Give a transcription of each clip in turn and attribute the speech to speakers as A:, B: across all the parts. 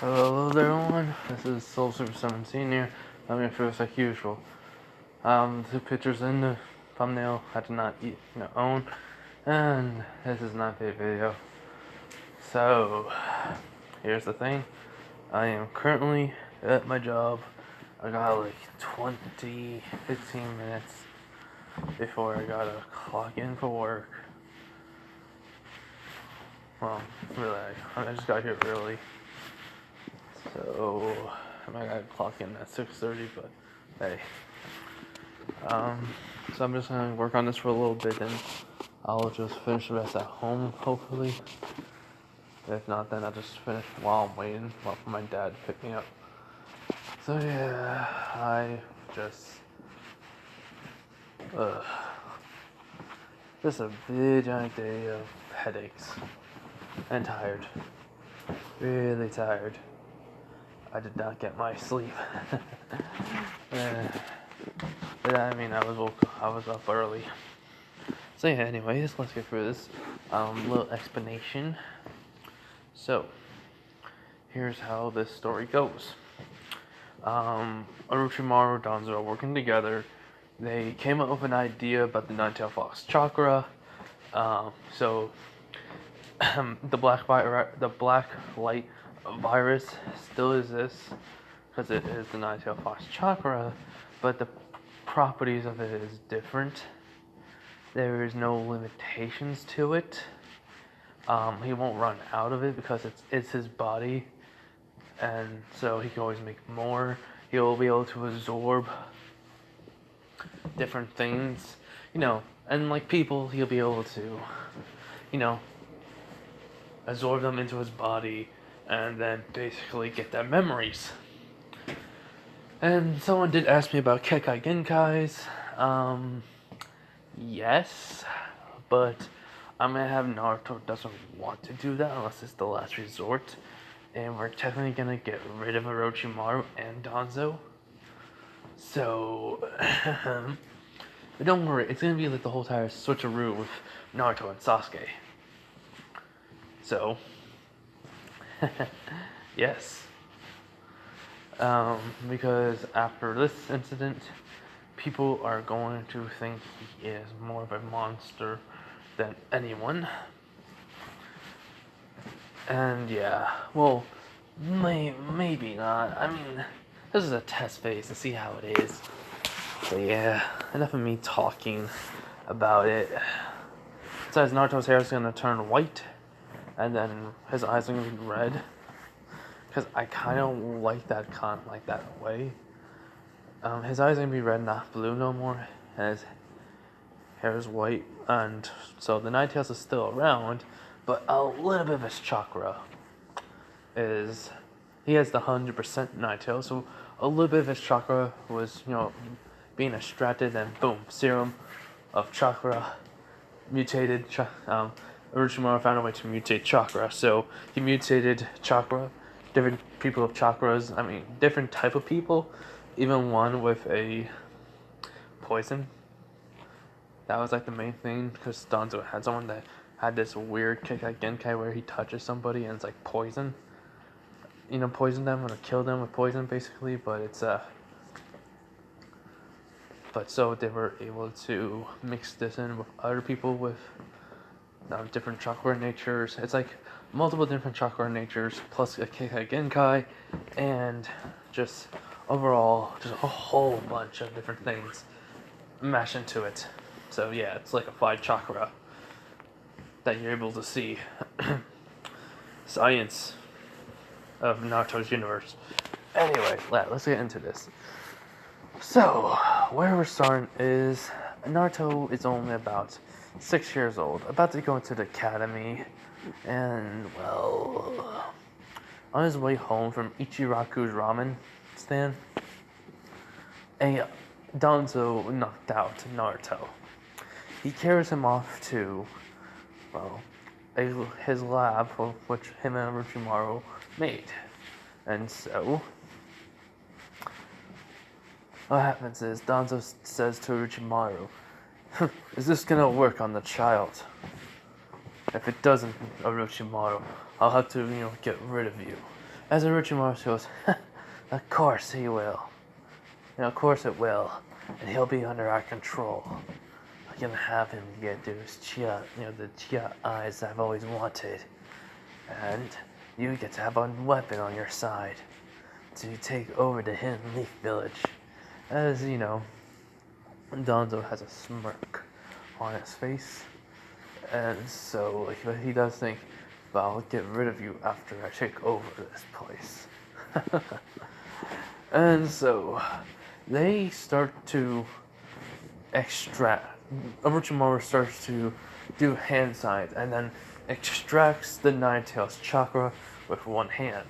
A: Hello there everyone, this is Soul Super 17 here. I'm here first like usual. The pictures in the thumbnail I did not own, and this is not a video. So, here's the thing. I am currently at my job. I got like 15 minutes before I gotta clock in for work. Well, really, I just got here early. So I might gotta clock in at 6:30, but hey. So I'm just gonna work on this for a little bit, and I'll just finish the rest at home, hopefully. If not, then I'll just finish while I'm waiting for my dad to pick me up. So yeah, just a big giant day of headaches and tired, really tired. I did not get my sleep. But I mean, I was up early. So yeah, anyways, let's get through this little explanation. So, here's how this story goes. Orochimaru and Danzo are working together. They came up with an idea about the nine-tailed fox chakra. So the black light virus still exists because it is the nine-tailed fox chakra, but the properties of it is different. There is no limitations to it. He won't run out of it because it's his body, and so he can always make more. He'll be able to absorb different things, and like people, he'll be able to, absorb them into his body and then basically get their memories. And someone did ask me about Kekai Genkais. Yes, but I'm gonna have Naruto doesn't want to do that unless it's the last resort. And we're technically gonna get rid of Orochimaru and Danzo. So, but don't worry, it's gonna be like the whole entire switcheroo with Naruto and Sasuke. So, yes. Because after this incident, people are going to think he is more of a monster than anyone. And yeah, well, maybe not. I mean, this is a test phase to see how it is. So yeah, enough of me talking about it. Besides, Naruto's hair is gonna turn white, and then his eyes are gonna be red. Because I kind of like that way. His eyes are gonna be red, not blue no more, and his hair is white, and so the Nine Tails is still around, but a little bit of his chakra is, he has the 100% Nine Tails, so a little bit of his chakra was, being extracted, and boom, serum of chakra mutated. Orochimaru found a way to mutate chakra, so he mutated chakra. Different people of chakras, different type of people, even one with a poison. That was like the main thing, because Danzo had someone that had this weird Kekai Genkai where he touches somebody and it's like poison. Poison them or kill them with poison basically, but it's but so they were able to mix this in with other people with different chakra natures. It's like multiple different chakra natures plus a Kekai Genkai, and just overall just a whole bunch of different things mashed into it. So yeah, it's like a 5 chakra that you're able to see. Science of Naruto's universe. Anyway, let's get into this. So, where we're starting is Naruto is only about 6 years old, about to go into the academy, and well, on his way home from Ichiraku's ramen stand, Danzo knocked out Naruto. He carries him off to, his lab, for which him and Orochimaru made. And so, what happens is Danzo says to Orochimaru, "Is this gonna work on the child? If it doesn't, Orochimaru, I'll have to, get rid of you." As Orochimaru goes, of course he will. Of course it will. And he'll be under our control. I can have him get those chia, the chia eyes I've always wanted. And you get to have a weapon on your side to take over the Hidden Leaf Village. As Donzo has a smirk on his face. And so he does think, but I'll get rid of you after I take over this place. And so they start to extract. Orochimaru starts to do hand signs and then extracts the Nine Tails chakra with one hand.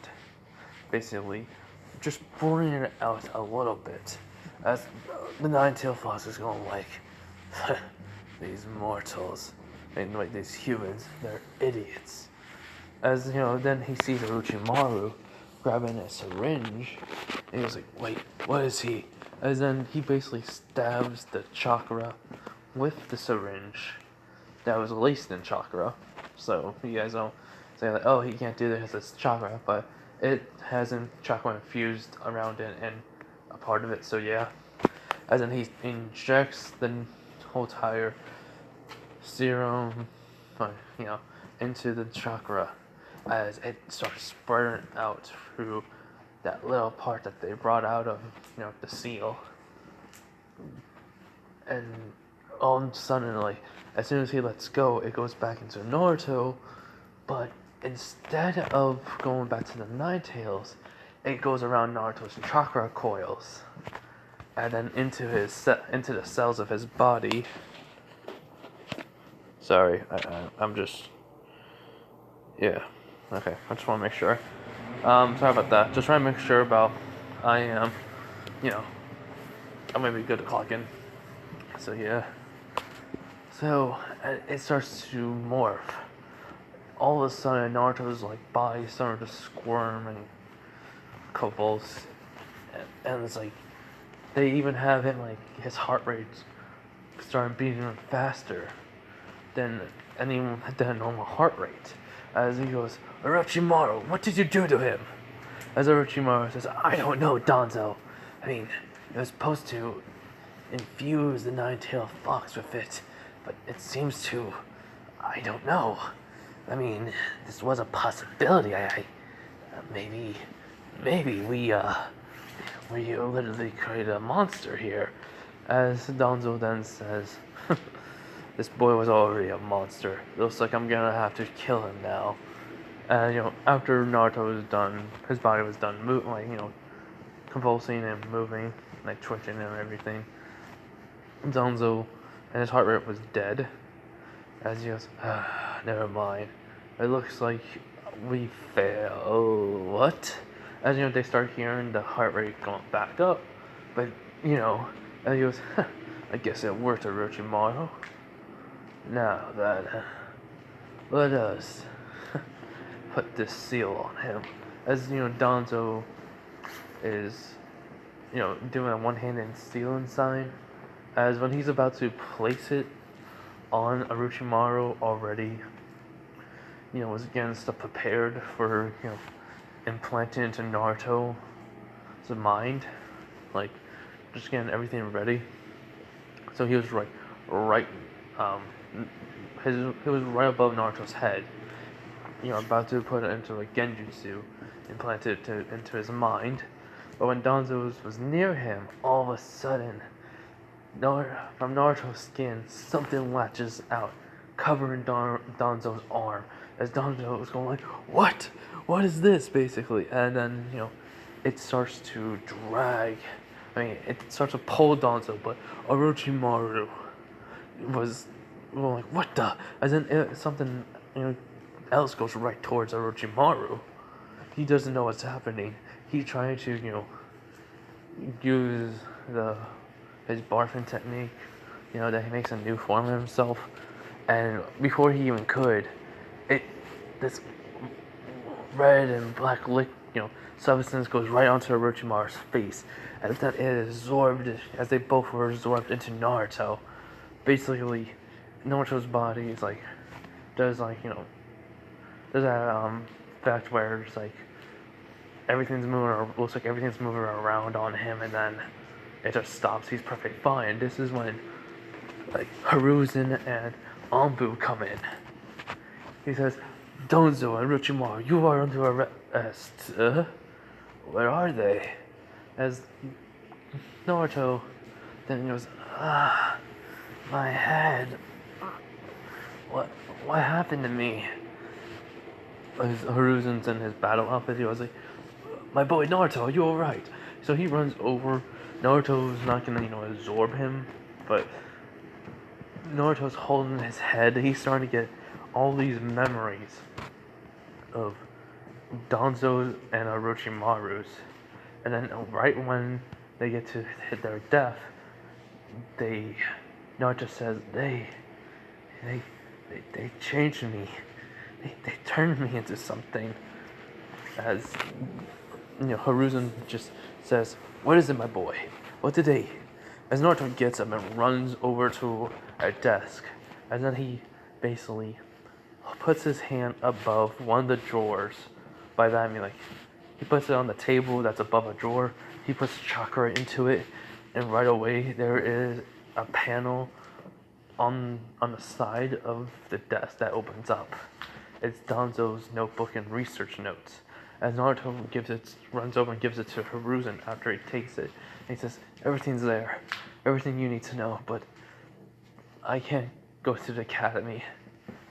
A: Basically, just pouring it out a little bit. As the Nine Tail Fox is going like, these mortals, and like these humans, they're idiots. As then he sees Orochimaru grabbing a syringe, and he was like, wait, what is he? As then he basically stabs the chakra with the syringe that was laced in chakra. So you guys don't say like, oh, he can't do this, it's chakra, but it hasn't chakra infused around it and a part of it, so yeah. As in he injects the whole entire serum, into the chakra as it starts spreading out through that little part that they brought out of, the seal. And all suddenly, as soon as he lets go, it goes back into Naruto, but instead of going back to the Nine Tails, it goes around Naruto's chakra coils, and then into the cells of his body. Sorry, I'm just, yeah, okay, I just want to make sure. Sorry about that. Just trying to make sure about I am, I'm gonna be good to clock in. So yeah. So it starts to morph. All of a sudden, Naruto's body started to squirm and convulse, and it's like they even have him his heart rate started beating faster than a normal heart rate. As he goes, Orochimaru, what did you do to him? As Orochimaru says, I don't know, Danzo. I mean, it was supposed to infuse the Nine-Tailed Fox with it, but it seems to, I don't know. I mean, this was a possibility. Maybe we literally created a monster here. As Danzo then says, this boy was already a monster. Looks like I'm gonna have to kill him now. And after Naruto was done, his body was done convulsing and moving, twitching and everything. Danzo and his heart rate was dead. As he goes, never mind. It looks like we failed. Oh, what? As they start hearing the heart rate going back up. But, and he goes, I guess it worked, Orochimaru. Now that, let us put this seal on him. As, Danzo is, doing a one-handed sealing sign. As when he's about to place it on Orochimaru already, was getting stuff prepared for, implanting into Naruto's mind. Just getting everything ready. So he was he was right above Naruto's head, about to put it into a genjutsu, implanted into his mind. But when Danzo was near him, all of a sudden, from Naruto's skin, something latches out, covering Danzo's arm. As Danzo was going like, what? What is this, basically? And then, it starts to drag. It starts to pull Danzo, but Orochimaru was like, what the? As in, something, else goes right towards Orochimaru. He doesn't know what's happening. He's trying to, use his barfing technique, that he makes a new form of himself. And before he even could, this red and black substance goes right onto Orochimaru's face. As that it is absorbed, as they both were absorbed into Naruto. Basically, Naruto's body is does that fact where it's looks like everything's moving around on him, and then it just stops. He's perfect fine. This is when like Hiruzen and Anbu come in. He says, Donzo and Orochimaru, you are under arrest. Where are they? As Naruto then goes, my head. What happened to me? As Hiruzen's in his battle outfit, he was like, my boy Naruto, are you alright? So he runs over. Naruto's not gonna, absorb him, but Naruto's holding his head. He's starting to get all these memories of Danzo's and Orochimaru's. And then right when they get to hit their death, Naruto says, they changed me. They turned me into something. As Hiruzen just says, what is it, my boy? What did they? As Naruto gets up and runs over to a desk, and then he basically puts his hand above one of the drawers. By that I mean like he puts it on the table that's above a drawer. He puts chakra into it, and right away there is a panel on the side of the desk that opens up. It's Danzo's notebook and research notes. As Naruto runs over and gives it to Hiruzen after he takes it, and he says, everything's there, everything you need to know, but I can't go to the academy.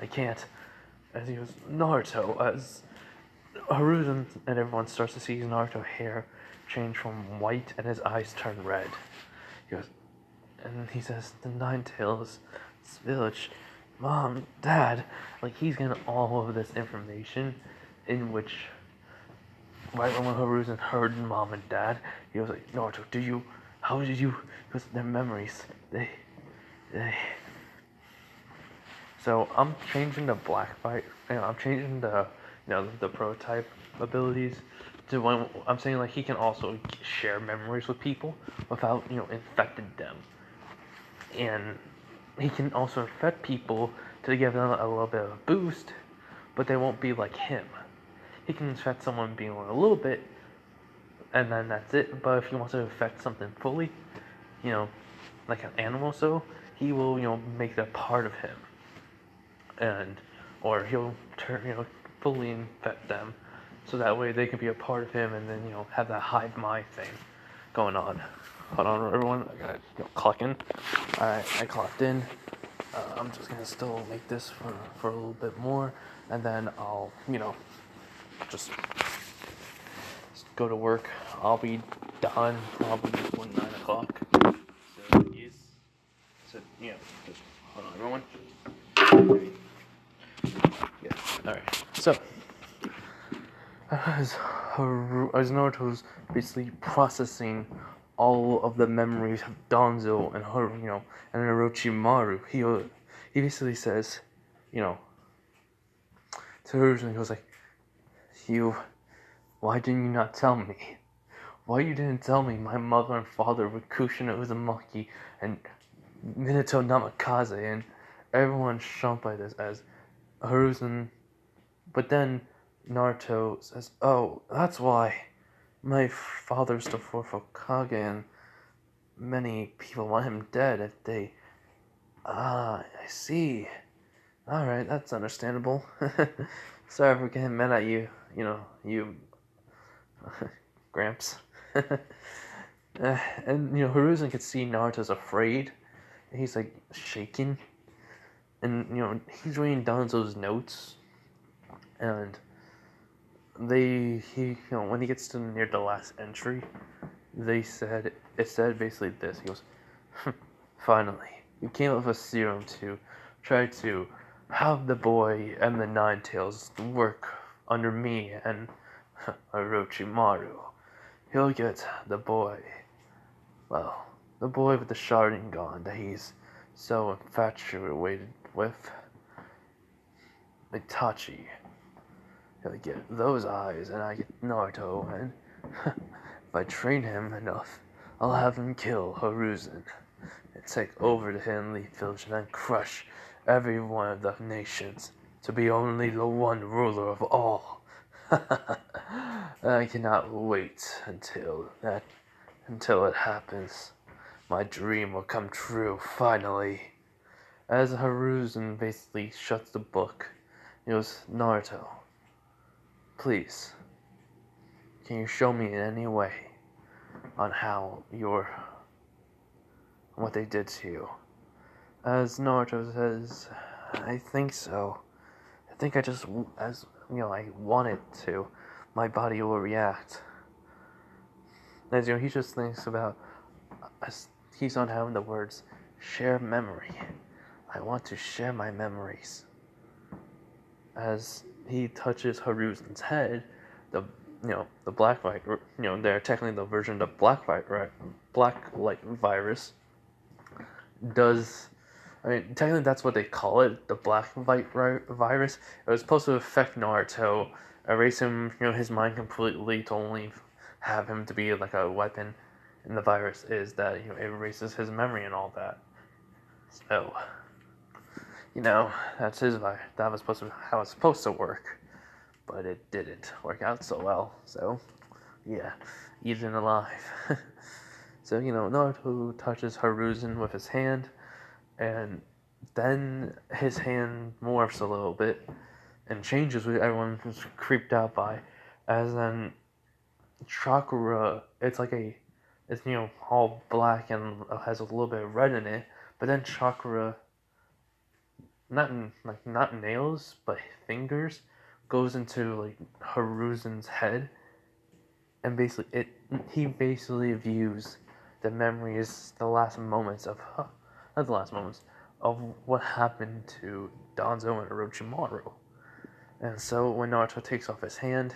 A: I can't. As he goes, Naruto, as Hiruzen and everyone starts to see his Naruto hair change from white and his eyes turn red. He goes, and he says, the Nine Tails village, Mom, Dad, like he's getting all of this information, in which right when Hiruzen heard Mom and Dad, he was like, Naruto, how did you, because their memories, they. So I'm changing the black fight, I'm changing the, the prototype abilities to when I'm saying like he can also share memories with people without, infecting them. And he can also infect people to give them a little bit of a boost, but they won't be like him. He can infect someone being a little bit, and then that's it. But if he wants to affect something fully, like an animal, so he will, make that part of him, or he'll turn, fully infect them, so that way they can be a part of him, and then have that hive mind thing going on. Hold on, everyone. I gotta clock in. Alright, I clocked in. I'm just gonna still make this for a little bit more, and then I'll, just go to work. I'll be done probably before 9 o'clock. So, yes. So, just hold on, everyone. Yeah, alright. So, as Naruto's basically processing all of the memories of Danzo and her, and Orochimaru, he basically says, to Hiruzen, he goes like, why didn't you not tell me? Why you didn't tell me my mother and father were Kushina Uzumaki and Minato Namikaze, and everyone's shocked by this as Hiruzen, but then Naruto says, oh, that's why my father's the fourth Hokage and many people want him dead if they... I see. Alright, that's understandable. Sorry for getting mad at you, you... Gramps. And, Hiruzen could see Naruto's afraid. He's, like, shaking. And, he's reading Danzo's notes. And when he gets to near the last entry, it said basically this. He goes, finally, you came up with a serum to try to have the boy and the Nine Tails work under me and Orochimaru. He'll get the boy with the Sharingan that he's so infatuated with. Itachi. He'll get those eyes, and I get Naruto, and if I train him enough, I'll have him kill Hiruzen and take over the Hidden Leaf Village and then crush every one of the nations to be only the one ruler of all. I cannot wait until it happens. My dream will come true finally. As Haruzen basically shuts the book, he goes, Naruto, please, can you show me in any way on how what they did to you? As Naruto says, I think so. I think I just, as I want it to. My body will react. As he just thinks about, as he's on having the words, share memory. I want to share my memories. As he touches Haruzen's head, the the black light, they're technically the version of the black light virus does. I mean, technically that's what they call it, the black light virus. It was supposed to affect Naruto, erase him, his mind completely, to only have him to be like a weapon. And the virus is that it erases his memory and all that. So, that's his virus. That was supposed to how it's supposed to work, but it didn't work out so well. So, yeah, eaten alive. So Naruto touches Haruzen with his hand, and then his hand morphs a little bit and changes, which everyone was creeped out by. As then chakra, it's all black and has a little bit of red in it, but then chakra, not nails but fingers, goes into Haruzen's head, and he basically views the memories, the last moments of not the last moments of what happened to Danzo and Orochimaru. And so when Naruto takes off his hand,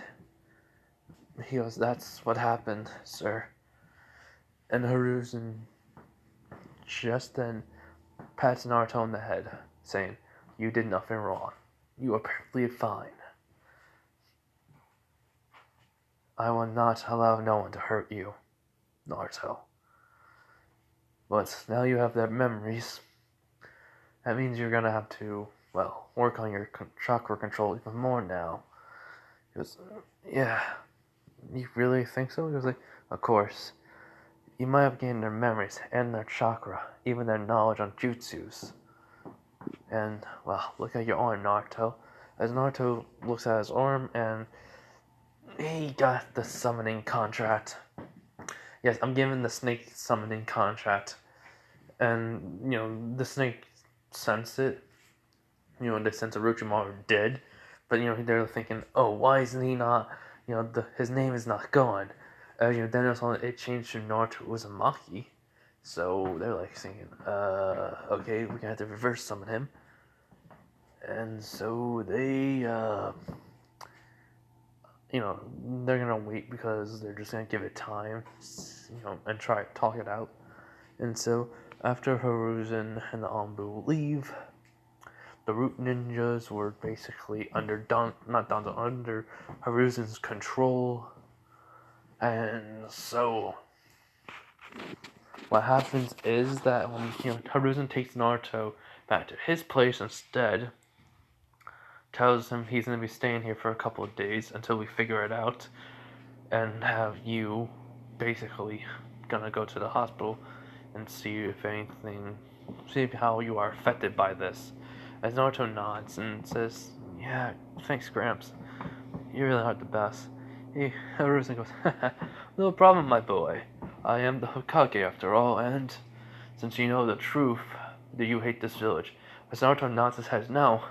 A: he goes, "That's what happened, sir." And Haruzen just then pats Naruto on the head, saying, "You did nothing wrong. You are perfectly fine. I will not allow no one to hurt you, Naruto. But now you have their memories. That means you're gonna have to, work on your chakra control even more now." He goes, "Yeah, you really think so?" He was like, "Of course. You might have gained their memories and their chakra, even their knowledge on jutsus. And, look at your arm, Naruto." As Naruto looks at his arm, and he got the summoning contract. Yes, I'm given the snake summoning contract. And, the snake sensed it. They sense Orochimaru dead. But, they're thinking, oh, why isn't he not, his name is not gone. Then it changed to Naruto Uzumaki. So they're thinking, okay, we're gonna have to reverse summon him. And so they, they're gonna wait because they're just gonna give it time, and try to talk it out. And so after Haruzen and the Anbu leave, the Root Ninjas were basically under under Haruzen's control. And so what happens is that when Haruzen takes Naruto back to his place instead, tells him he's gonna be staying here for a couple of days until we figure it out, and have you basically gonna go to the hospital and see how you are affected by this. As Naruto nods and says, "Yeah, thanks, Gramps. You really are the best." Haruzen goes, "No problem, my boy. I am the Hokage after all, and since you know the truth, do you hate this village?" As Naruto nods his head, "No.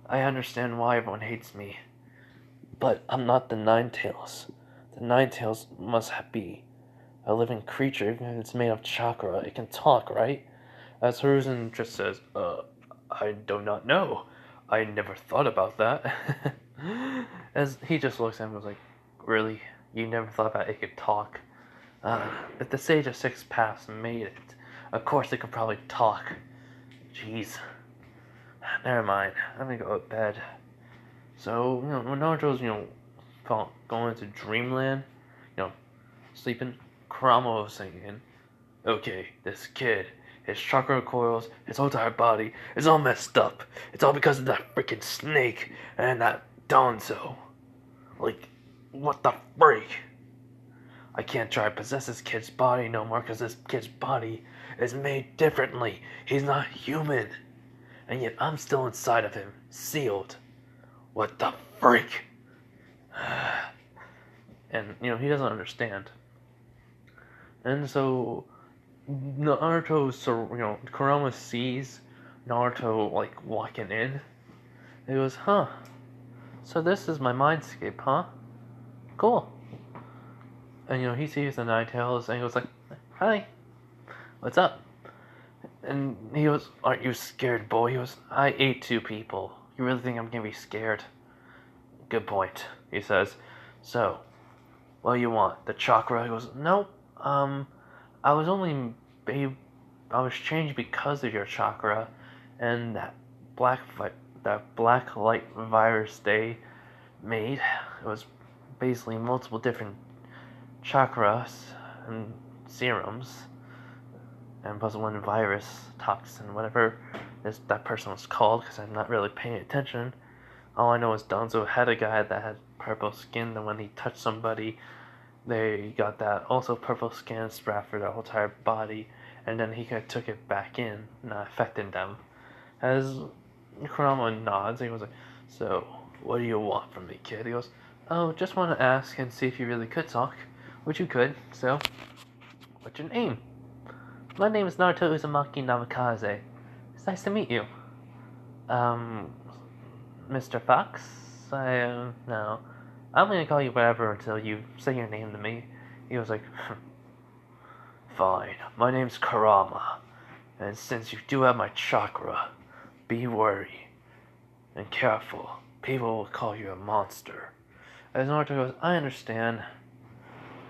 A: I understand why everyone hates me. But I'm not the Nine-Tails. The Nine-Tails must be a living creature, even if it's made of chakra. It can talk, right?" As Haruzen just says, I do not know. I never thought about that." As he just looks at him and goes "Really? You never thought about it could talk? If the Sage of Six Paths made it, of course it could probably talk. Jeez. Never mind. I'm gonna go to bed." So, when Naruto's, going into dreamland, sleeping, Kurama was saying, "Okay, this kid, his chakra coils, his whole entire body, is all messed up. It's all because of that freaking snake and that Danzo. what the freak? I can't try to possess this kid's body no more because this kid's body is made differently. He's not human. And yet I'm still inside of him, sealed. What the freak? And, he doesn't understand. And so, Kurama sees Naruto, walking in. He goes, huh, so this is my mindscape, huh? Cool. And, he sees the Ninetales, and he goes hi, what's up? And he goes, aren't you scared, boy? He goes, I ate 2 people. You really think I'm gonna be scared? Good point, he says. So, what do you want? The chakra? He goes, nope. I was only, I was changed because of your chakra, and that black light virus they made. It was basically multiple different chakras and serums, and plus one virus, toxin, whatever that person was called, because I'm not really paying attention. All I know is Donzo had a guy that had purple skin, and when he touched somebody, they got that also purple skin spread for their whole entire body, and then he kind of took it back in, not affecting them. As Kurama nods, he was like, so, what do you want from me, kid? He goes, oh, just want to ask and see if you really could talk, which you could, so, what's your name? My name is Naruto Uzumaki Namikaze. It's nice to meet you. Mr. Fox? No. I'm gonna call you whatever until you say your name to me. He was like, fine, my name's Kurama, and since you do have my chakra, be wary and careful. People will call you a monster. As Naruto goes, I understand.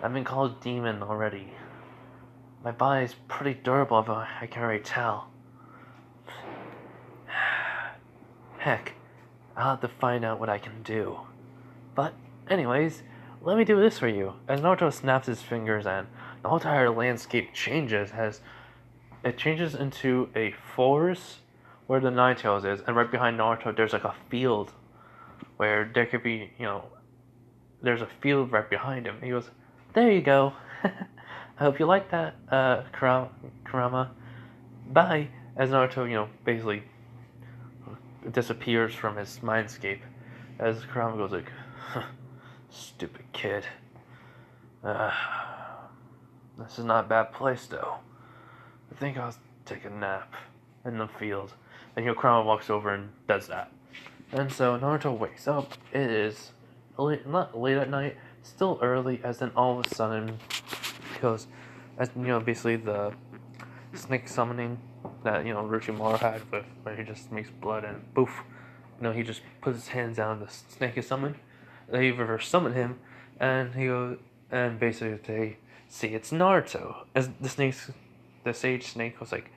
A: I've been called demon already. My body's pretty durable, but I can already tell. Heck, I'll have to find out what I can do. But, anyways, let me do this for you. As Naruto snaps his fingers and the whole entire landscape changes it changes into a forest where the Ninetales is, and right behind Naruto there's a field where there could be, there's a field right behind him. He goes, there you go. I hope you like that, Kurama. Bye. As Naruto, basically disappears from his mindscape. As Kurama goes like, stupid kid. This is not a bad place though. I think I'll take a nap in the field. And Kurama walks over and does that. And so Naruto wakes up. It is not late at night, still early, as then all of a sudden, because basically the snake summoning that Orochimaru had with where he just makes blood and poof, he just puts his hands down, the snake is summoned. They reverse summon him, and he goes, and basically they see it's Naruto. As the sage snake was like,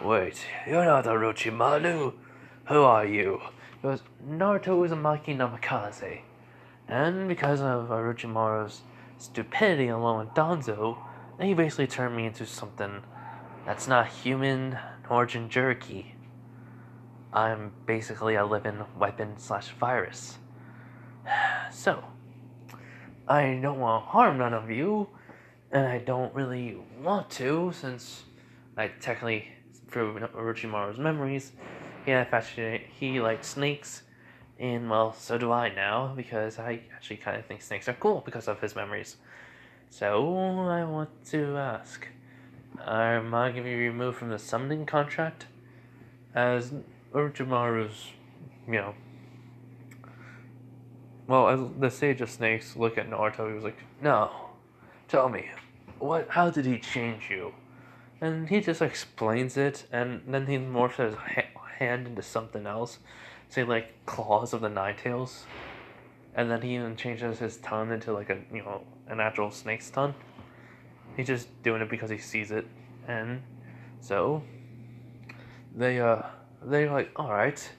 A: wait, you're not Orochimaru. Who are you? He goes, Naruto Uzumaki Namikaze. And because of Orochimaru's stupidity along with Danzo, he basically turned me into something that's not human nor Jinchuriki. I'm basically a living weapon/virus. So, I don't want to harm none of you, and I don't really want to, since I technically, through Orochimaru's memories, he liked snakes, and well, so do I now, because I actually kind of think snakes are cool because of his memories. So, I want to ask, am I going to be removed from the summoning contract? As Orochimaru's, as the Sage of Snakes look at Naruto, he was like, no, tell me, how did he change you? And he just explains it, and then he morphs his hand into something else, say claws of the Ninetales, and then he even changes his tongue into an actual snake's tongue. He's just doing it because he sees it, and so they're like, all right,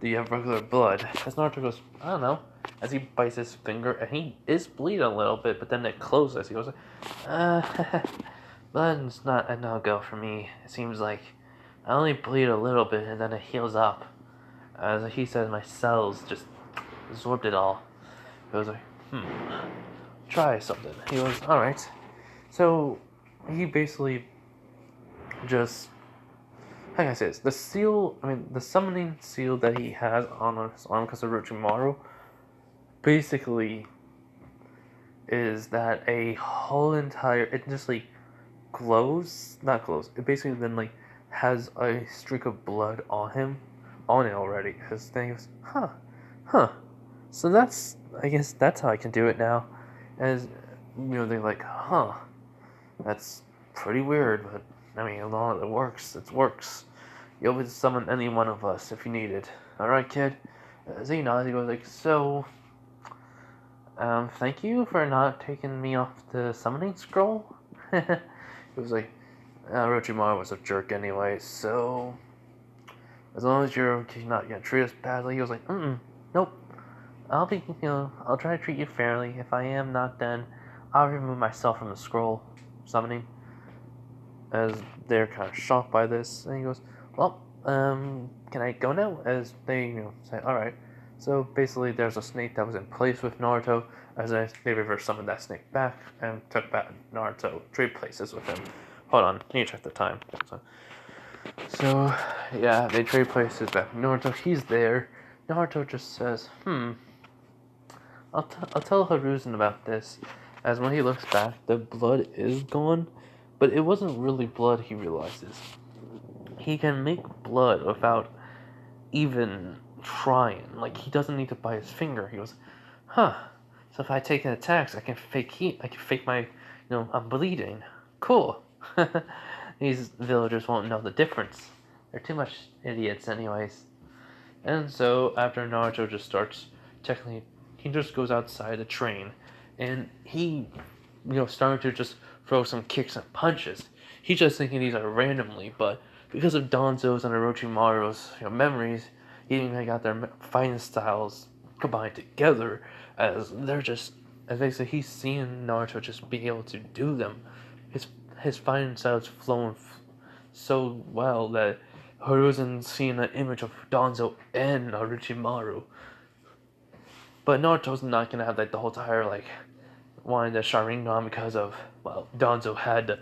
A: do you have regular blood? As Naruto goes, I don't know. As he bites his finger, and he is bleeding a little bit, but then it closes. He goes, blood's not a no-go for me. It seems like I only bleed a little bit, and then it heals up. As he says, my cells just absorbed it all. He goes like, try something. He goes, alright. So, he basically just, how can I say this? The summoning seal that he has on his arm because of Orochimaru, basically is that a whole entire, it just like not glows, it basically then like has a streak of blood on it already. His thing goes, huh. So I guess that's how I can do it now. As, they're like, huh, that's pretty weird, but I mean, as long as it works. You'll be able to summon any one of us if you need it. Alright, kid? He nods, he goes like, so, thank you for not taking me off the summoning scroll. It was like, Orochimaru was a jerk anyway, so, as long as you're not gonna treat us badly. He was like, nope. I'll try to treat you fairly. If I am not, then I'll remove myself from the scroll summoning. As they're kind of shocked by this, and he goes, well, can I go now? As they, say, alright. So basically, there's a snake that was in place with Naruto, as they reverse summoned that snake back and took back Naruto, trade places with him. Hold on, I need to check the time. So yeah, they trade places back. Naruto, he's there. Naruto just says, I'll tell Hiruzen about this. As when he looks back, the blood is gone, but it wasn't really blood, he realizes. He can make blood without even trying. Like, he doesn't need to bite his finger. He goes, so if I take an attack, I can fake heat. I can fake my, I'm bleeding. Cool. These villagers won't know the difference. They're too much idiots anyways. And so, after Naruto just starts, technically, he just goes outside the train, and he, started to just throw some kicks and punches. He's just thinking these are randomly, but because of Danzo's and Orochimaru's memories, he even got their fighting styles combined together, as basically he's seeing Naruto just be able to do them. His fighting styles flowing so well that Hiruzen's seeing an image of Danzo and Orochimaru. But Naruto's not gonna have the whole entire wanting the Sharingan because of Danzo had,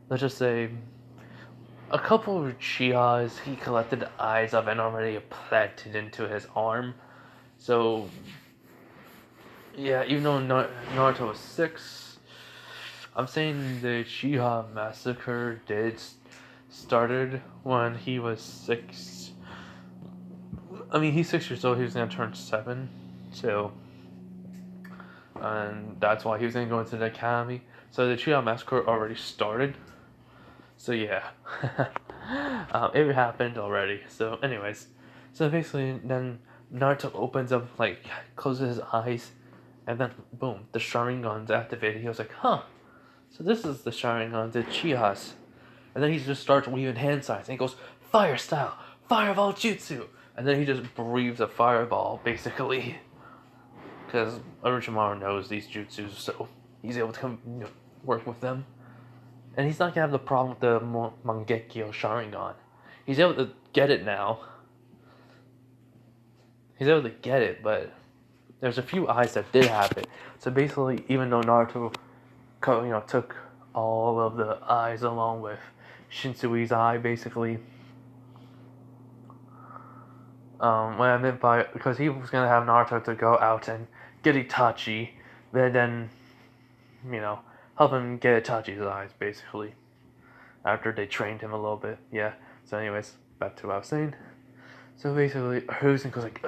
A: let's just say, a couple of Uchihas he collected the eyes of and already planted into his arm. So yeah, even though Naruto was 6, I'm saying the Uchiha massacre started when he was 6. I mean, he's 6 years old. He was gonna turn 7. So, and that's why he was going to go into the academy. So the Uchiha massacre already started. So yeah, it happened already. So anyways, so basically then Naruto opens up, closes his eyes, and then boom, the Sharingan's activated. He was like, so this is the Sharingan, the Uchihas. And then he just starts weaving hand signs, and he goes, fire style, fireball jutsu. And then he just breathes a fireball, basically. Because Orochimaru knows these jutsus, so he's able to work with them. And he's not going to have the problem with the Mangekyo Sharingan. He's able to get it now. He's able to get it, but there's a few eyes that did have it. So basically, even though Naruto took all of the eyes along with Shinsui's eye, basically, what I meant by, because he was going to have Naruto to go out and get Itachi, but then, help him get Itachi's eyes, basically, after they trained him a little bit. Yeah, so anyways, back to what I was saying. So basically, Hiruzen goes like,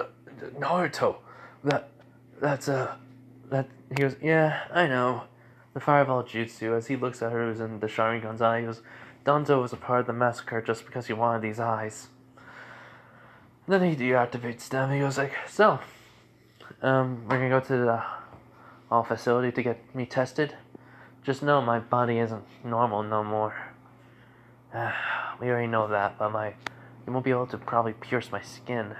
A: Naruto, he goes, yeah, I know, the fireball jutsu. As he looks at Hiruzen, the Sharingan's eye, he goes, Danzo was a part of the massacre just because he wanted these eyes. And then he deactivates them. He goes like, so, we're gonna go to the facility to get me tested. Just know my body isn't normal no more. We already know that, but you won't be able to probably pierce my skin.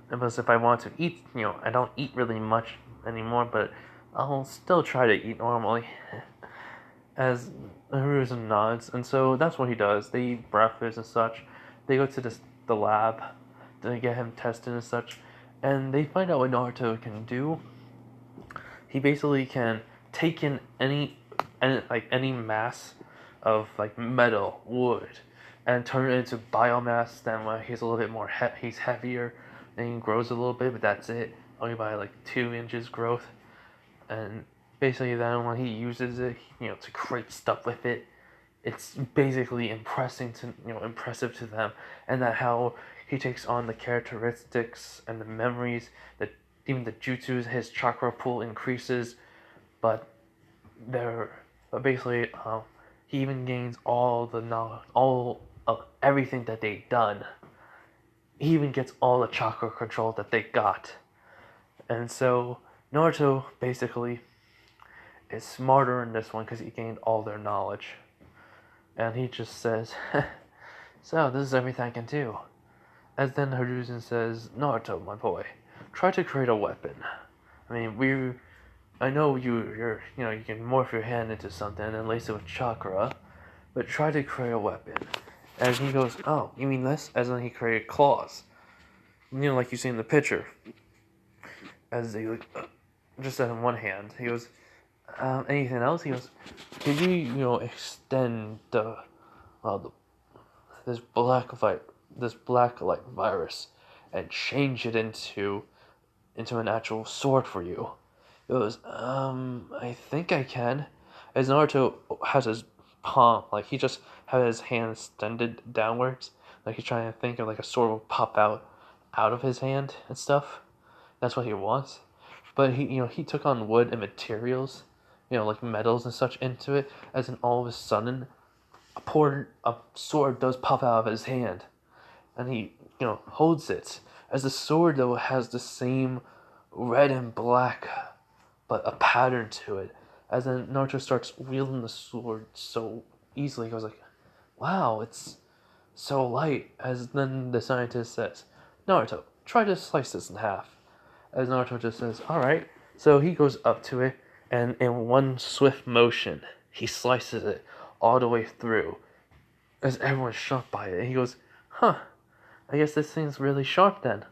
A: Because if I want to eat, I don't eat really much anymore, but I'll still try to eat normally. As Hiruzen nods, and so that's what he does. They eat breakfast and such. They go to the lab to get him tested and such. And they find out what Naruto can do. He basically can take in any mass of like metal, wood, and turn it into biomass. Then when he's a little bit more he's heavier, then he grows a little bit, but that's it. Only by like 2 inches growth. And basically then when he uses it, to create stuff with it, it's basically impressive to them, and that how he takes on the characteristics and the memories, that even the jutsus, his chakra pool increases, but they're but basically he even gains all the knowledge, all of everything that they've done. He even gets all the chakra control that they got, and so Naruto basically is smarter in this one because he gained all their knowledge. And he just says, so this is everything I can do. As then Hiruzen says, Naruto, my boy, try to create a weapon. I mean, I know you can morph your hand into something and lace it with chakra, but try to create a weapon. And he goes, oh, you mean this? As then he created claws. Like you see in the picture. As he just in one hand. He goes, anything else? He goes, could you, extend this black light virus and change it into an actual sword for you? It goes, I think I can. As Naruto has his palm, like he just had his hand extended downwards, like he's trying to think of like a sword will pop out of his hand and stuff. That's what he wants. But he took on wood and materials, like metals and such into it, as in all of a sudden, a sword does pop out of his hand. And he, holds it. As the sword, though, has the same red and black, but a pattern to it. As then Naruto starts wielding the sword so easily, he goes like, wow, it's so light. As then the scientist says, Naruto, try to slice this in half. As Naruto just says, alright. So he goes up to it, and in one swift motion, he slices it all the way through. As everyone's shocked by it. And he goes, huh, I guess this thing's really sharp then.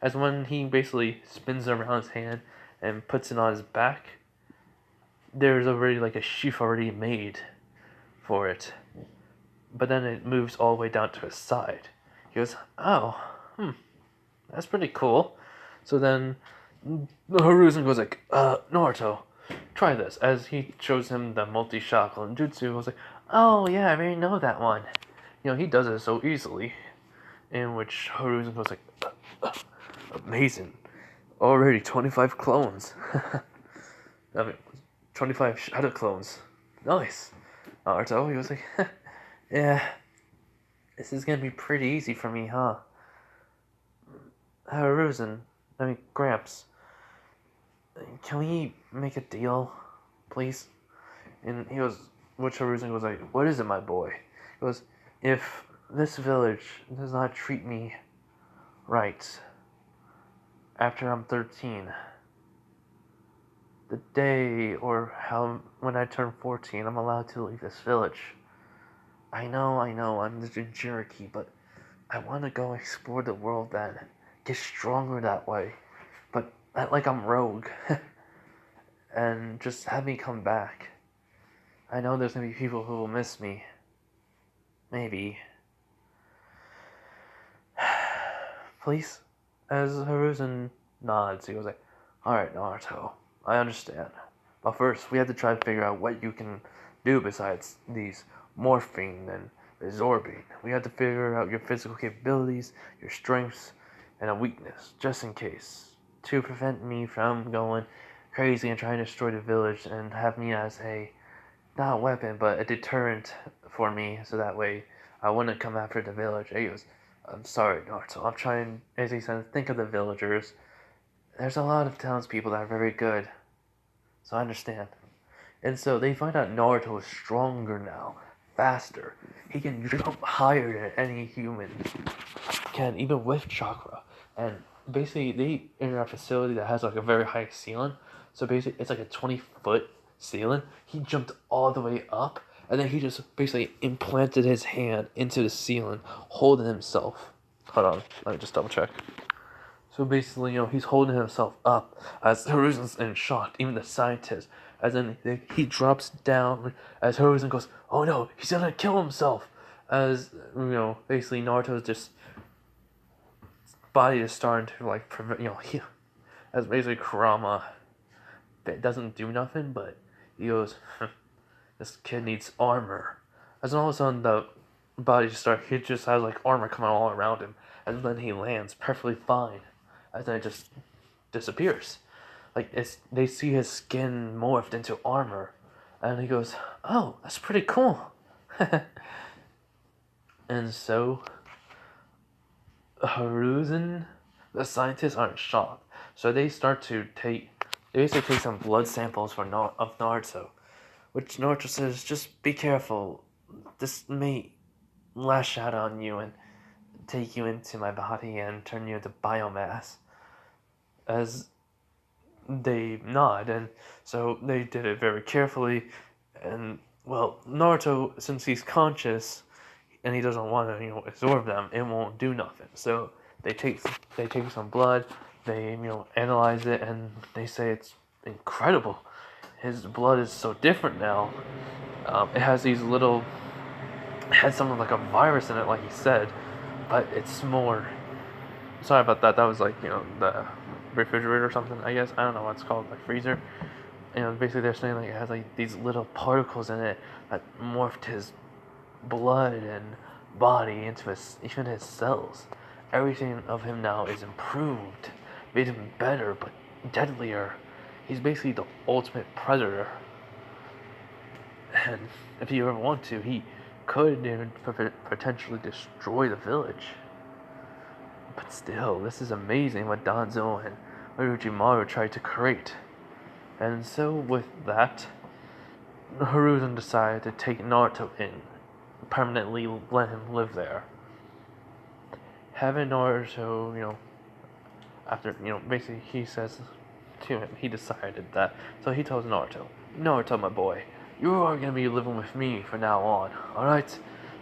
A: As when he basically spins around his hand and puts it on his back, there's already like a sheath already made for it. But then it moves all the way down to his side. He goes, oh, that's pretty cool. So then Hiruzen goes like, Naruto, try this. As he shows him the multi-shackle jutsu, goes like, oh yeah, I already know that one. He does it so easily. In which Hiruzen goes like, amazing. Already 25 clones. 25 shadow clones. Nice. Naruto, he was like, yeah, this is gonna be pretty easy for me, huh? Gramps, can we make a deal, please? And which Hiruzen goes like, what is it, my boy? He goes, if this village does not treat me right after I'm 13, the day when I turn 14, I'm allowed to leave this village. I know, I'm the Jinchuriki, but I want to go explore the world then. Get stronger that way. But not like I'm rogue. And just have me come back. I know there's gonna be people who will miss me. Maybe. Please? As Hiruzen nods, he goes like, alright, Naruto, I understand. But first, we have to try to figure out what you can do besides these morphing and absorbing. We have to figure out your physical capabilities, your strengths, and a weakness, just in case. To prevent me from going crazy and trying to destroy the village and have me as not a weapon, but a deterrent for me, so that way I wouldn't come after the village. He goes, I'm sorry, Naruto. I'm trying, as he says, think of the villagers. There's a lot of townspeople that are very good, so I understand. And so they find out Naruto is stronger now, faster. He can jump higher than any human can, even with chakra. And basically, they enter a facility that has like a very high ceiling. So basically, it's like a 20-foot ceiling. He jumped all the way up, and then he just basically implanted his hand into the ceiling, holding himself. Hold on, let me just double check. So basically, he's holding himself up as Hiruzen's in shock, even the scientist. As then he drops down as Hiruzen goes, "Oh no, he's gonna kill himself!" As basically Naruto's just body is starting to like prevent, as basically Kurama that doesn't do nothing, but he goes, "This kid needs armor." As all of a sudden the body he just has like armor coming all around him, and then he lands perfectly fine. And then it just disappears. Like they see his skin morphed into armor, and he goes, "Oh, that's pretty cool." And so Hiruzen, the scientists aren't shocked, so they basically take some blood samples of Naruto, which Naruto says, "Just be careful. This may lash out on you and take you into my body and turn you into biomass." As they nod, and so they did it very carefully. And well, Naruto, since he's conscious and he doesn't want to absorb them, it won't do nothing. So they take some blood, they analyze it, and they say it's incredible. His blood is so different now. It has something like a virus in it, like he said, but it's more. Sorry about that. That was like the refrigerator or something. I guess I don't know what it's called, like freezer. Basically they're saying like it has like these little particles in it that morphed his blood and body into even his cells. Everything of him now is improved, made him better but deadlier. He's basically the ultimate predator. And if he ever want to, he could even potentially destroy the village. But still, this is amazing what Danzo and Orochimaru tried to create. And so with that, Hiruzen decided to take Naruto in, permanently let him live there. Having Naruto, after, basically he says to him, he decided that. So he tells Naruto, my boy, you are going to be living with me from now on, alright?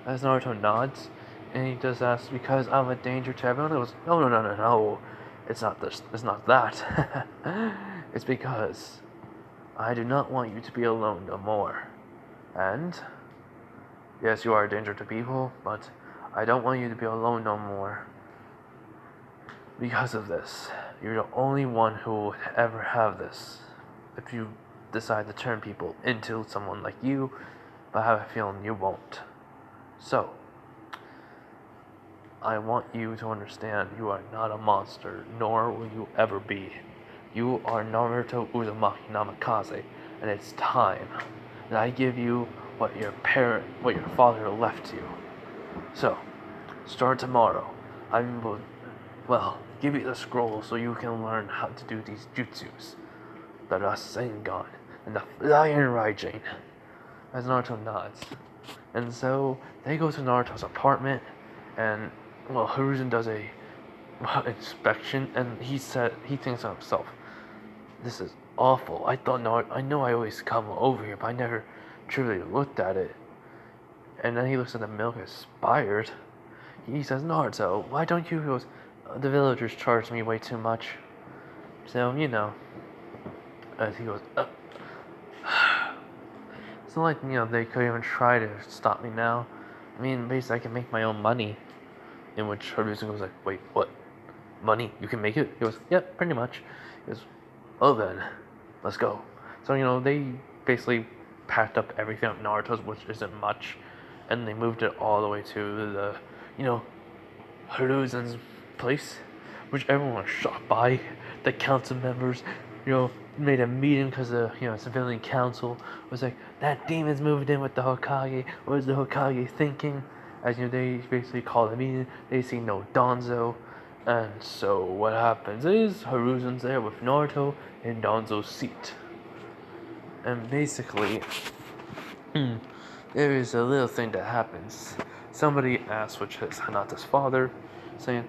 A: As Naruto nods, and he does ask, because I'm a danger to everyone. He goes, no. It's not this. It's not that. It's because I do not want you to be alone no more. And yes, you are a danger to people, but I don't want you to be alone no more. Because of this, you're the only one who would ever have this. If you decide to turn people into someone like you, but I have a feeling you won't. So I want you to understand you are not a monster, nor will you ever be. You are Naruto Uzumaki Namikaze, and it's time that I give you what your father left you. So, start tomorrow. I will, give you the scroll so you can learn how to do these jutsus. The Rasengan and the Flying Raijin. As Naruto nods. And so, they go to Naruto's apartment, and Hiruzen does a inspection, and he thinks to himself, "This is awful. I know I always come over here, but I never truly looked at it." And then he looks at the milk expired. He says, "Naruto, why don't you?" He goes, "The villagers charged me way too much." So as he goes, it's not like they could even try to stop me now. I mean, basically, I can make my own money. In which Hiruzen goes like, "Wait, what? Money? You can make it?" He goes, "Yep, pretty much." He goes, "Oh then, let's go." So they basically packed up everything of Naruto's, which isn't much, and they moved it all the way to the Hiruzen's place, which everyone was shocked by. The council members, made a meeting because the civilian council was like, "That demon's moved in with the Hokage. What is the Hokage thinking?" As they basically call a meeting, they see no Danzo, and so what happens is Hiruzen's there with Naruto in Danzo's seat. And basically, there is a little thing that happens. Somebody asks, which is Hinata's father, saying,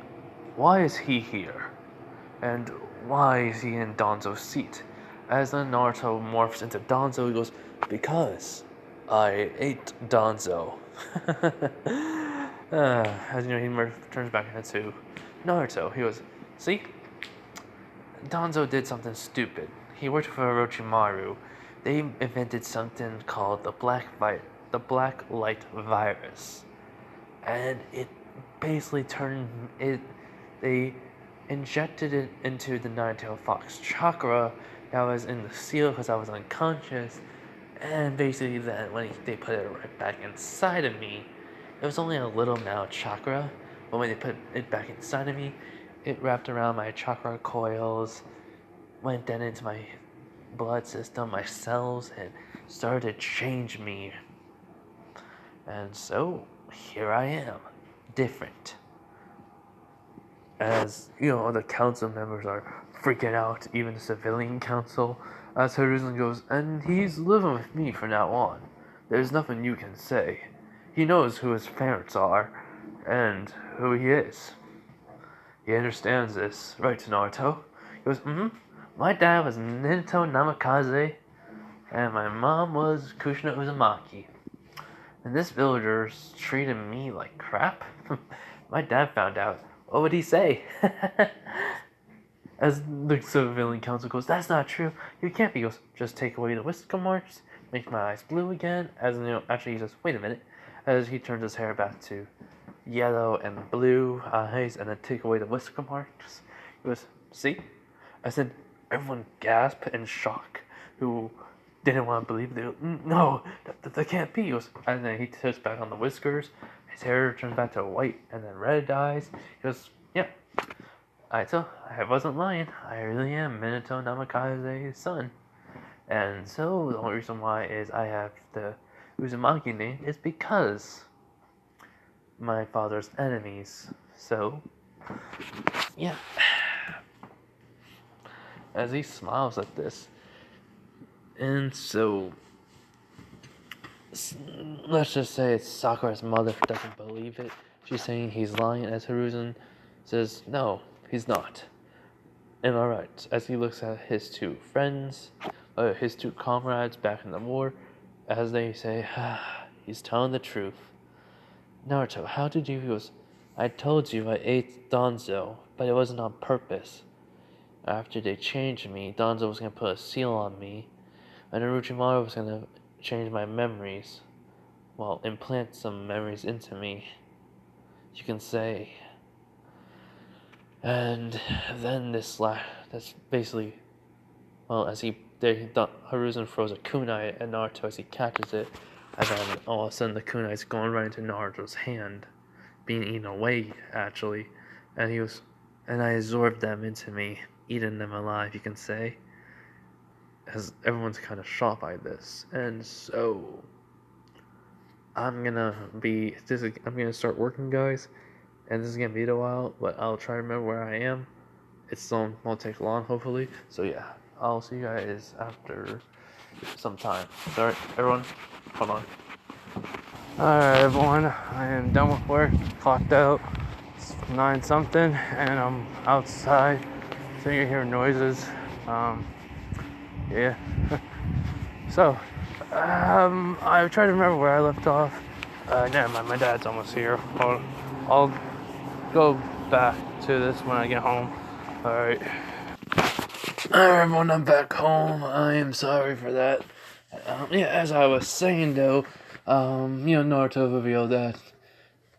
A: "Why is he here? And why is he in Danzo's seat?" As then Naruto morphs into Danzo, he goes, "Because I ate Danzo." As he turns back into Naruto, he goes, "See, Danzo did something stupid. He worked for Orochimaru. They invented something called the Black Light Virus, and it basically turned it. They injected it into the Nine-Tailed Fox chakra that was in the seal because I was unconscious, and basically then when they put it right back inside of me, it was only a little amount of chakra, but when they put it back inside of me, it wrapped around my chakra coils, went then into my blood system, my cells, and started to change me. And so, here I am, different. As, the council members are freaking out, even the civilian council, as Hiruzen goes, and he's living with me from now on. There's nothing you can say. He knows who his parents are, and who he is. He understands this, right, Naruto? He goes, my dad was Minato Namikaze, and my mom was Kushina Uzumaki. And this villager's treating me like crap? My dad found out. What would he say? As the civilian council goes, that's not true. You can't be. He goes, just take away the whisker marks, make my eyes blue again. As actually he says, wait a minute. As he turns his hair back to yellow and blue eyes, and then take away the whisker marks. He goes, see? I said, everyone gasped in shock, who didn't want to believe it. They go, no, that can't be. He goes, and then he turns back on the whiskers. His hair turns back to white and then red eyes. He goes, yeah, I wasn't lying. I really am Minato Namikaze's son. And so the only reason why is I have the Uzumaki name is because my father's enemies. So, yeah. As he smiles at this. And so, let's just say it's Sakura's mother doesn't believe it. She's saying he's lying, as Hiruzen says, no, he's not. Am I right? As he looks at his two friends, his two comrades back in the war, as they say, he's telling the truth. Naruto, how did you? He goes, I told you I ate Danzo, but it wasn't on purpose. After they changed me, Danzo was going to put a seal on me, and Orochimaru was going to change my memories. Well, implant some memories into me, you can say. And then that's basically, well, as Hiruzen throws a kunai at Naruto as he catches it, and then all of a sudden the kunai is going right into Naruto's hand, being eaten away, actually. And I absorbed them into me, eating them alive, you can say. As everyone's kind of shocked by this. And so, I'm gonna start working, guys. And this is gonna be a while, but I'll try to remember where I am. Won't take long, hopefully. So yeah, I'll see you guys after some time. Alright, everyone, hold on.
B: Alright, everyone, I am done with work, clocked out. It's 9 something, and I'm outside, so you hear noises. Yeah. So, I try to remember where I left off. Never mind, my dad's almost here. I'll go back to this when I get home. Alright.
A: Alright, everyone, I'm back home. I am sorry for that. As I was saying, though, Naruto revealed that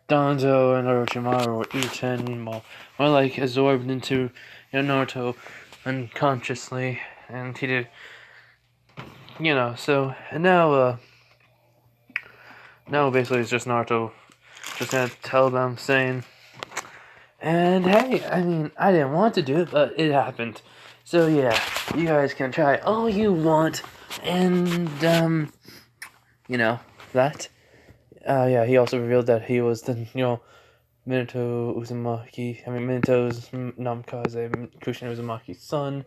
A: Danzo and Orochimaru were eaten, more like absorbed into, Naruto unconsciously, and he did, so, and now basically it's just Naruto just gonna tell them, saying, and hey, I mean, I didn't want to do it, but it happened. So yeah, you guys can try all you want, and, that. He also revealed that he was the, Minato Uzumaki, Minato's Namikaze, Kushina Uzumaki's son,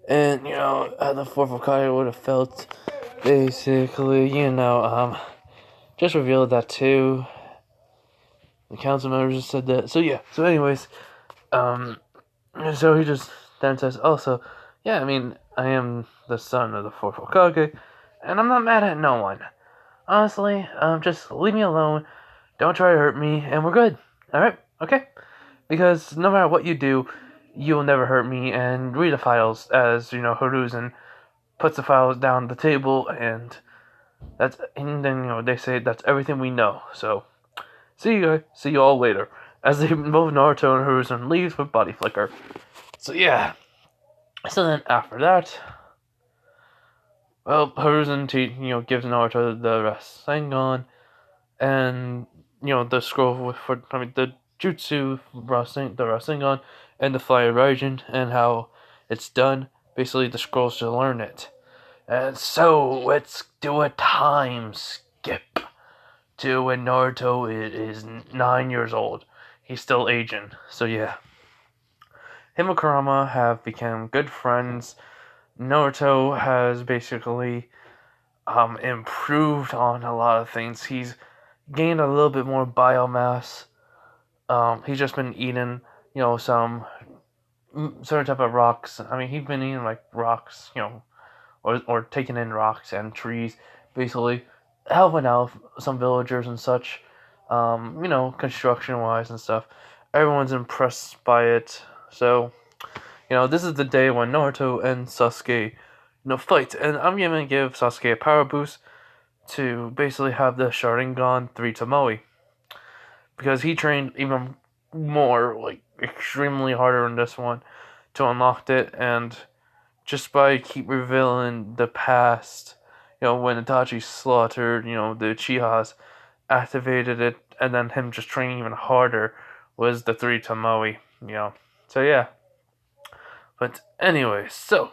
A: and, how the fourth Hokage would have felt, basically, just revealed that too. The council members just said that. So yeah. So anyways, so he just then says, also, yeah, I mean, I am the son of the fourth Hokage, and I'm not mad at no one. Honestly, just leave me alone. Don't try to hurt me, and we're good. All right, okay? Because no matter what you do, you'll never hurt me, and read the files, as, Hiruzen puts the files down the table, and then, they say that's everything we know. So, see you all later. As they both Naruto and Hiruzen leaves with body flicker. So yeah. So then after that, well, Hiruzen gives Naruto the Rasengan, and the scroll the jutsu the Rasengan and the fire region, and how it's done. Basically, the scrolls to learn it. And so let's do a time skip to when Naruto is 9 years old. He's still aging. So yeah, him and Kurama have become good friends. Naruto has basically improved on a lot of things. He's gained a little bit more biomass. He's just been eating, some certain type of rocks. I mean, he's been eating like rocks, or taking in rocks and trees, basically helping out some villagers and such. Construction wise and stuff. Everyone's impressed by it. So, this is the day when Naruto and Sasuke, fight, and I'm gonna give Sasuke a power boost to basically have the Sharingan 3 Tomoe, because he trained even more, like extremely harder in this one to unlock it, and just by keep revealing the past, when Itachi slaughtered, the Uchihas, activated it, and then him just training even harder was the 3 Tomoe, So yeah. But anyway, so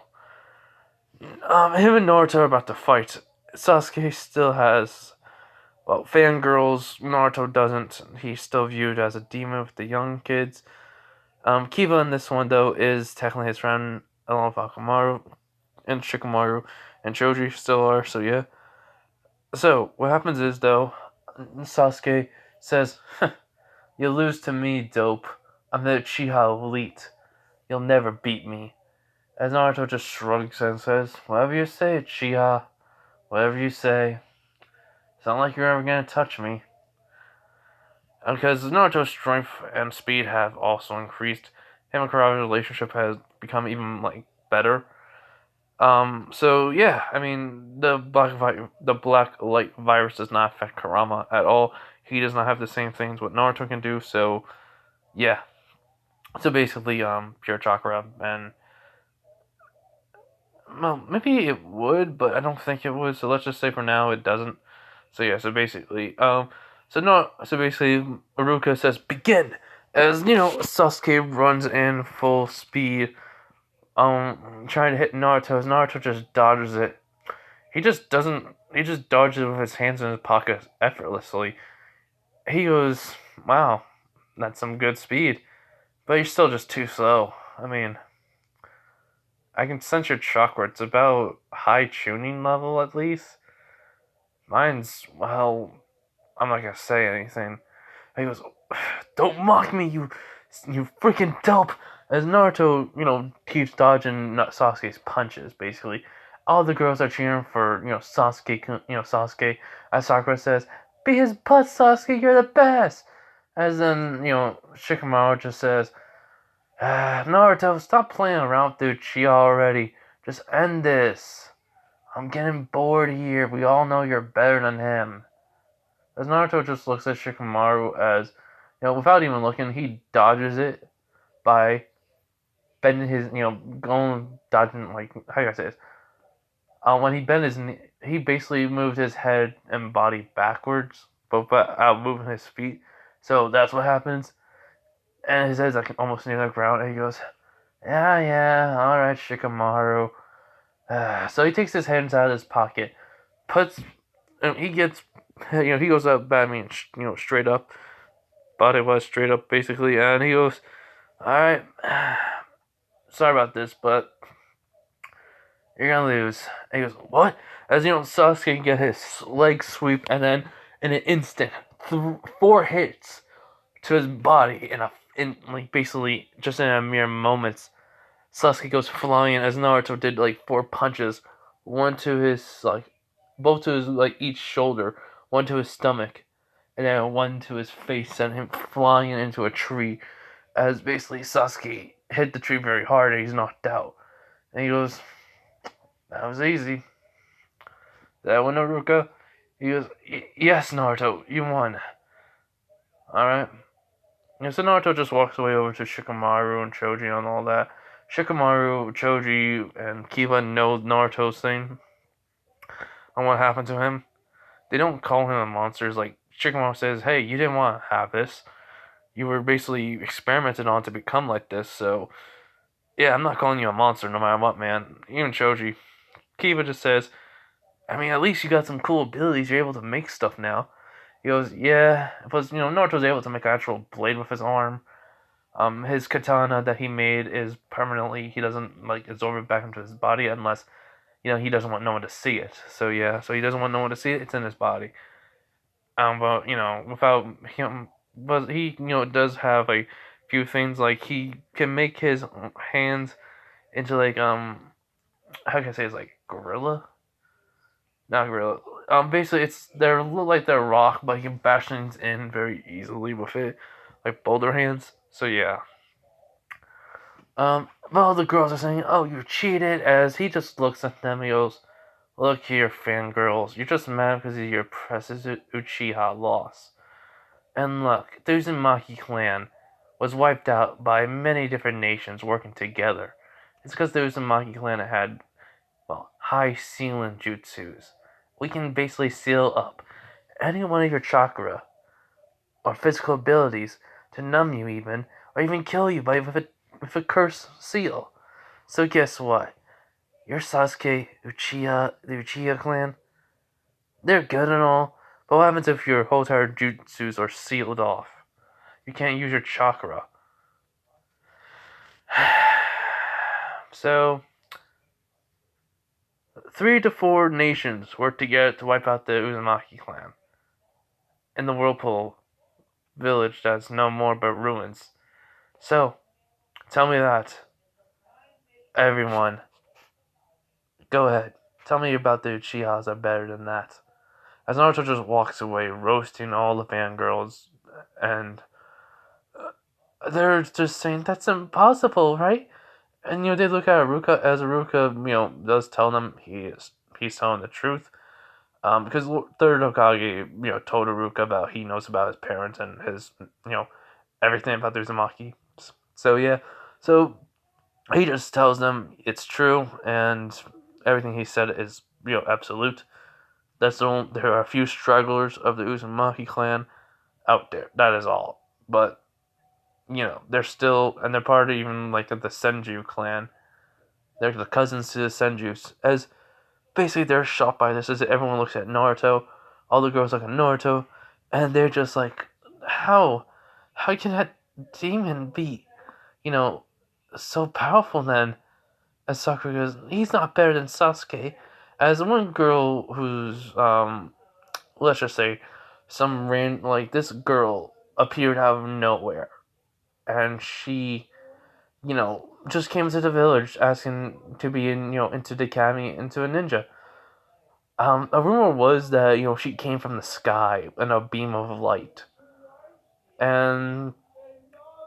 A: him and Naruto are about to fight. Sasuke still has, fangirls. Naruto doesn't. He's still viewed as a demon with the young kids. Kiba in this one, though, is technically his friend, along with Akamaru and Shikamaru, and Choji still are, so yeah. So, what happens is, though, Sasuke says, "You lose to me, dope. I'm the Uchiha elite. You'll never beat me." As Naruto just shrugs and says, "Whatever you say, Uchiha. Whatever you say. It's not like you're ever gonna touch me." Because Naruto's strength and speed have also increased. Him and Kurama's relationship has become even, better. So yeah, I mean, the black light virus does not affect Kurama at all. He does not have the same things what Naruto can do, so yeah. So basically, pure chakra, and well, maybe it would, but I don't think it would. So let's just say for now it doesn't. So yeah, so basically, so basically, Iruka says begin, as Sasuke runs in full speed, trying to hit Naruto. As Naruto just dodges it. He just doesn't. He just dodges it with his hands in his pockets effortlessly. He goes, "Wow, that's some good speed," but you're still just too slow. I mean, I can sense your chakra. It's about high tuning level at least. Mine's, well, I'm not gonna say anything. He goes, "Don't mock me, you freaking dope." As Naruto, keeps dodging Sasuke's punches, basically. All the girls are cheering for, Sasuke. As Sakura says, "Be his butt, Sasuke, you're the best." As then, Shikamaru just says, "Naruto, stop playing around with Uchiha already. Just end this. I'm getting bored here. We all know you're better than him." As Naruto just looks at Shikamaru as, without even looking, he dodges it by bending his, dodging, how do I say this? When he bent his knee, he basically moved his head and body backwards, but moving his feet. So that's what happens. And his head's almost near the ground, and he goes, yeah, alright, Shikamaru. So he takes his hands out of his pocket, he gets, he goes up, Batman, straight up, body was straight up, basically, and he goes, "Alright, sorry about this, but you're gonna lose." And he goes, "What?" As Sasuke get his leg sweep, and then in an instant, 4 hits to his body basically just in a mere moments. Sasuke goes flying as Naruto did 4 punches, one to his both to his each shoulder, one to his stomach, and then one to his face, sent him flying into a tree.
B: as basically Sasuke hit the tree very hard and he's knocked out. And he goes, "That was easy. That one, Naruto." He goes, "Yes, Naruto, you won. Alright." And so Naruto just walks away over to Shikamaru and Choji and all that. Shikamaru, Choji, and Kiba know Naruto's thing on what happened to him. They don't call him a monster. It's like Shikamaru says, "Hey, you didn't want to have this. You were basically experimented on to become like this, so yeah, I'm not calling you a monster no matter what, man." Even Choji. Kiba just says, "I mean, at least you got some cool abilities. You're able to make stuff now." He goes, "Yeah, but Naruto's able to make an actual blade with his arm. His katana that he made is permanently. He doesn't like absorb it back into his body unless he doesn't want no one to see it. So yeah, so he doesn't want no one to see it. It's in his body. But without him, but he does have a few things like he can make his hands into like how can I say it's like gorilla, not gorilla. Basically they look like they're rock, but he can bash things in very easily with it, like boulder hands. So yeah. Well, the girls are saying, "Oh, you cheated," as he just looks at them and goes, "Look here, fangirls, you're just mad because of your President Uchiha loss. And look, the Uzumaki clan was wiped out by many different nations working together. It's because the Uzumaki clan had, well, high ceiling jutsus. We can basically seal up any one of your chakra or physical abilities to numb you even, or even kill you with a curse seal. So guess what? Your Sasuke, Uchiha, the Uchiha clan, they're good and all, but what happens if your whole entire jutsus are sealed off? You can't use your chakra." So, 3 to 4 nations work together to wipe out the Uzumaki clan in the Whirlpool village that's no more but ruins. So, tell me that, everyone. Go ahead. Tell me about the Uchihas are better than that. As Naruto just walks away, roasting all the fangirls, and they're just saying, "That's impossible, right?" And they look at Aruka as Aruka, does tell them he's telling the truth. Because third Hokage, told Aruka about he knows about his parents and his, everything about the Uzumaki. So yeah, so he just tells them it's true and everything he said is absolute. There are a few stragglers of the Uzumaki clan out there. That is all. But they're still, and they're part of even like the Senju clan. They're the cousins to the Senjus. As basically they're shocked by this, as everyone looks at Naruto. All the girls look at Naruto, and they're just like, how? How can that demon be, you know, so powerful then? As Sakura goes, he's not better than Sasuke. As one girl who's, let's just say, this girl appeared out of nowhere, and she, just came to the village asking to be into the academy, into a ninja. A rumor was that she came from the sky in a beam of light, and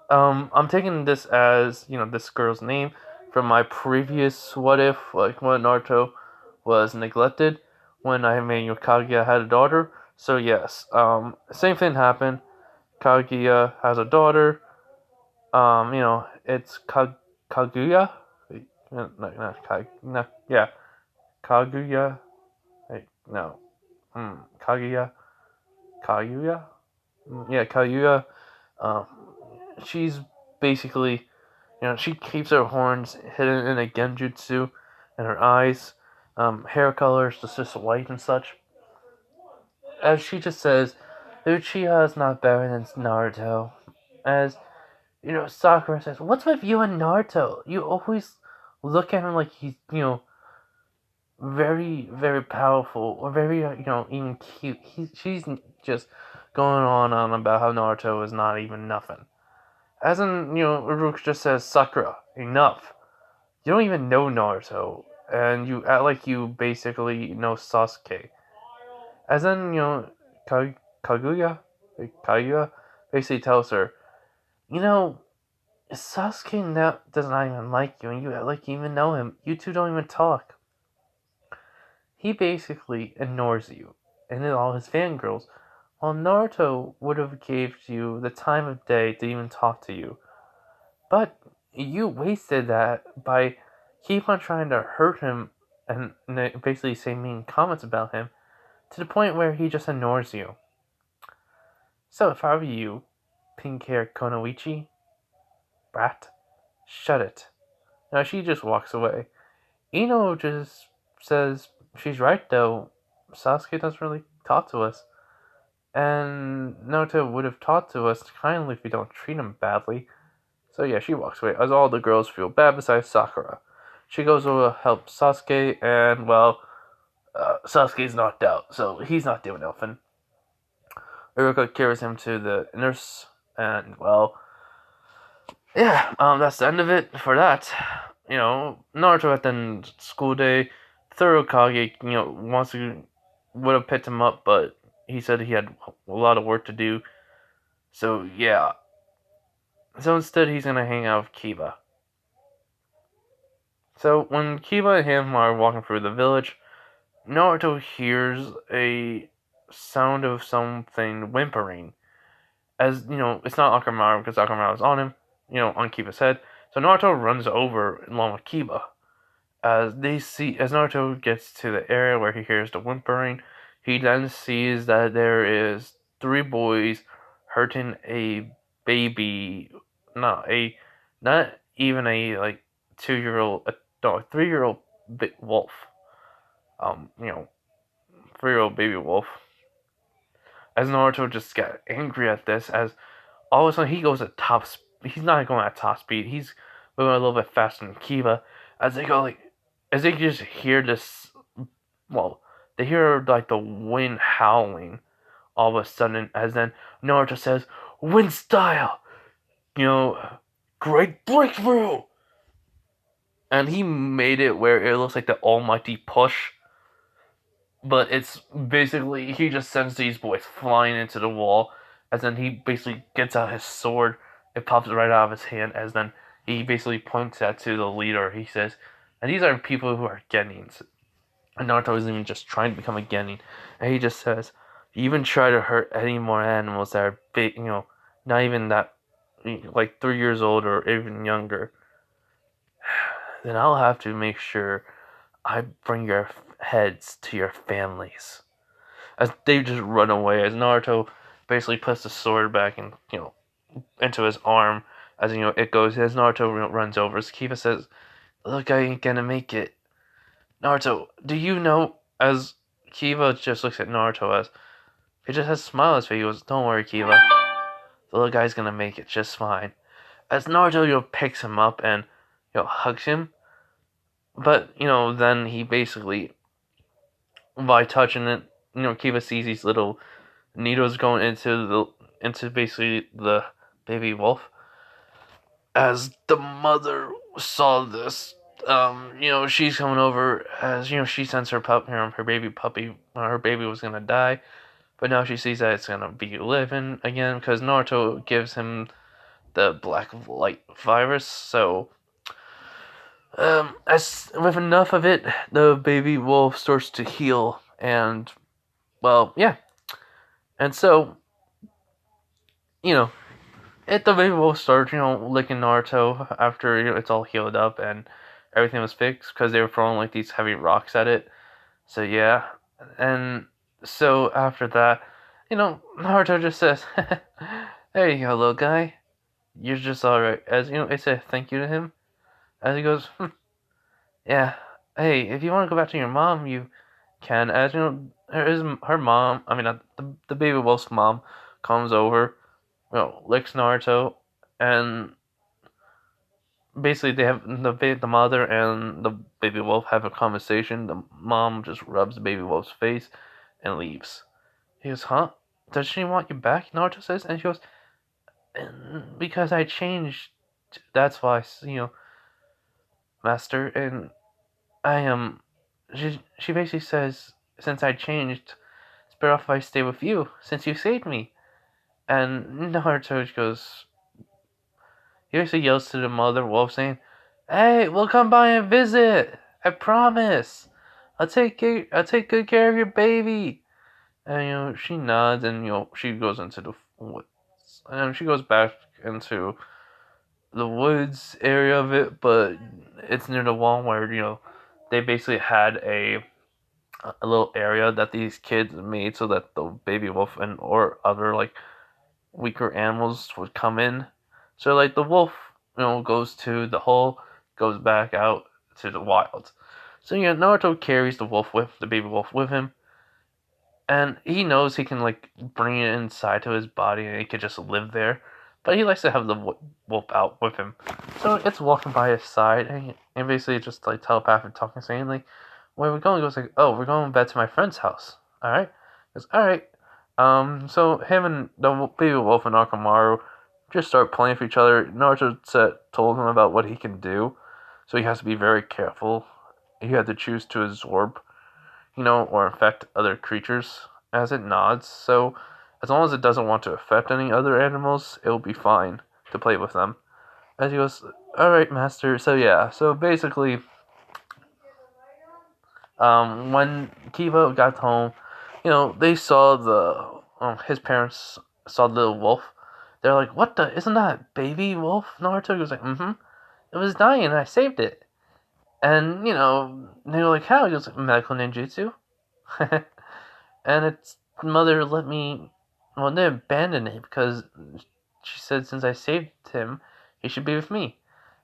B: I'm taking this as this girl's name from my previous what if, like when Naruto was neglected, when I made Kaguya had a daughter. So yes, same thing happened. Kaguya has a daughter. It's Kaguya. Wait, no, yeah, Kaguya. Wait, no, Kaguya. Kaguya. Yeah, Kaguya. Um, she's basically, she keeps her horns hidden in a genjutsu, and her eyes, hair color is just white and such. As she just says, Uchiha is not better than Naruto. As Sakura says, "What's with you and Naruto? You always look at him like he's very very powerful or very even cute. She's just going on about how Naruto is not even nothing." As in, Uruk just says, "Sakura, enough. You don't even know Naruto, and you act like you basically know Sasuke." As in, Kaguya, Kaguya basically tells her, you know,
A: Sasuke now does not even like you, and you like you even know him. You two don't even talk. He basically ignores you and all his fangirls, while Naruto would have gave you the time of day to even talk to you. But you wasted that by keep on trying to hurt him and basically say mean comments about him to the point where he just ignores you. So if I were you, pink haired Konoichi, brat, shut it. Now she just walks away. Ino just says she's right though. Sasuke doesn't really talk to us. And Naruto would have talked to us kindly if we don't treat him badly. So yeah, she walks away, as all the girls feel bad besides Sakura. She goes over to help Sasuke, and well, Sasuke's knocked out, so he's not doing nothing. Iruka carries him to the nurse, and well, yeah, that's the end of it for that. Naruto at the end of school day, thorough Kage, wants to would have picked him up, but he said he had a lot of work to do. So yeah, so instead he's gonna hang out with Kiba. So when Kiba and him are walking through the village, Naruto hears a sound of something whimpering. As it's not Akamaru because Akamaru is on him, on Kiba's head. So Naruto runs over along with Kiba. As Naruto gets to the area where he hears the whimpering, he then sees that there is three boys hurting a baby, not even a like 2-year-old, no, a 3-year-old wolf. Um, you know, 3-year-old baby wolf. As Naruto just got angry at this, as all of a sudden he goes at top. He's not going at top speed. He's moving a little bit faster than Kiba. As they just hear this. Well, they hear like the wind howling. All of a sudden, as then Naruto says, "Wind style," you know, great breakthrough, and he made it where it looks like the almighty push. But it's basically he just sends these boys flying into the wall, as then he basically gets out his sword. It pops right out of his hand, as then he basically points that to the leader. He says, and these are people who are Genins. And Naruto isn't even just trying to become a Genin. And he just says, you even try to hurt any more animals that are big, not even that, like 3 years old or even younger, then I'll have to make sure I bring your heads to your families. As they just run away, as Naruto basically puts the sword back and into his arm, as it goes. As Naruto runs over, as Kiba says, "Look, I ain't gonna make it." Naruto, do you know? As Kiba just looks at Naruto, as he just has a smile on his face. He goes, "Don't worry, Kiba. The little guy's gonna make it just fine." As Naruto picks him up and hugs him, but then he basically, by touching it, Kiba sees these little needles going into basically the baby wolf. As the mother saw this, she's coming over, as she sends her baby puppy. Her baby was gonna die, but now she sees that it's gonna be living again because Naruto gives him the black light virus. So, as with enough of it, the baby wolf starts to heal, and well, yeah, and so the baby wolf starts licking Naruto after it's all healed up and everything was fixed because they were throwing like these heavy rocks at it. So yeah, and so after that, Naruto just says, "There you go, little guy. You're just alright." As it said thank you to him. As he goes, "Yeah, hey, if you want to go back to your mom, you can." As her mom, I mean, the baby wolf's mom comes over, licks Naruto, and basically they have the mother and the baby wolf have a conversation. The mom just rubs the baby wolf's face and leaves. He goes, "Huh? Does she want you back?" Naruto says, and she goes, "Because I changed. That's why, master." And I am. She basically says, "Since I changed, it's better off if I stay with you, since you saved me." And Naruto goes, he basically yells to the mother wolf saying, "Hey, we'll come by and visit. I promise. I'll take good care of your baby." And she nods, and she goes into the woods, and she goes back into the woods area of it, but it's near the wall where they basically had a little area that these kids made so that the baby wolf and or other like weaker animals would come in. So like the wolf, goes to the hole, goes back out to the wild. So Naruto carries the wolf with the baby wolf with him, and he knows he can like bring it inside to his body and he can just live there. But he likes to have the wolf out with him, so it's walking by his side and basically just like telepathic talking, saying like, "Where are we going?" He goes like, "Oh, we're going back to my friend's house." All right. He goes, "All right." So him and the baby wolf and Akamaru just start playing for each other. Naruto told him about what he can do, so he has to be very careful. He had to choose to absorb or infect other creatures as it nods. So, as long as it doesn't want to affect any other animals, it will be fine to play with them. As he goes, "Alright, master." So, yeah, so basically, when Kiba got home, they saw his parents saw the wolf. They're like, "What the? Isn't that baby wolf?" Naruto was like, "Mm hmm. It was dying and I saved it." And, they were like, "How?" He goes, "Medical ninjutsu." And its mother let me, well, they abandoned it because she said since I saved him, he should be with me.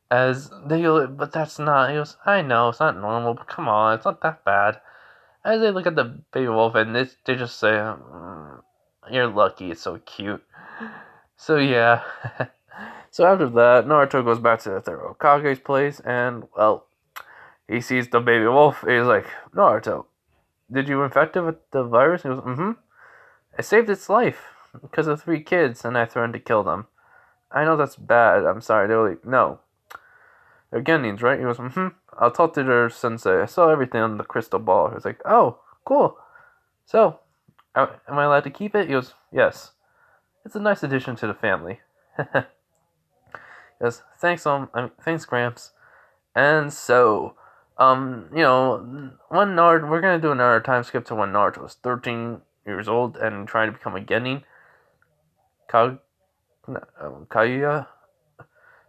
A: As they go, "But that's not," he goes, "I know, it's not normal, but come on, it's not that bad." As they look at the baby wolf and they just say, "You're lucky, it's so cute." So yeah. So after that, Naruto goes back to the Hokage's place and, well, he sees the baby wolf. He's like, "Naruto, did you infect it with the virus?" He goes, "Mm hmm. I saved its life because of 3 kids and I threatened to kill them. I know that's bad. I'm sorry." They're like, "No. They're Genins, right?" He goes, "Mm hmm. I'll talk to their sensei. I saw everything on the crystal ball." He was like, "Oh, cool. So, am I allowed to keep it?" He goes, "Yes. It's a nice addition to the family." Yes, thanks, thanks, Gramps. And so, when we're gonna do another time skip to when Naruto was 13 years old and trying to become a Genin. Kayuya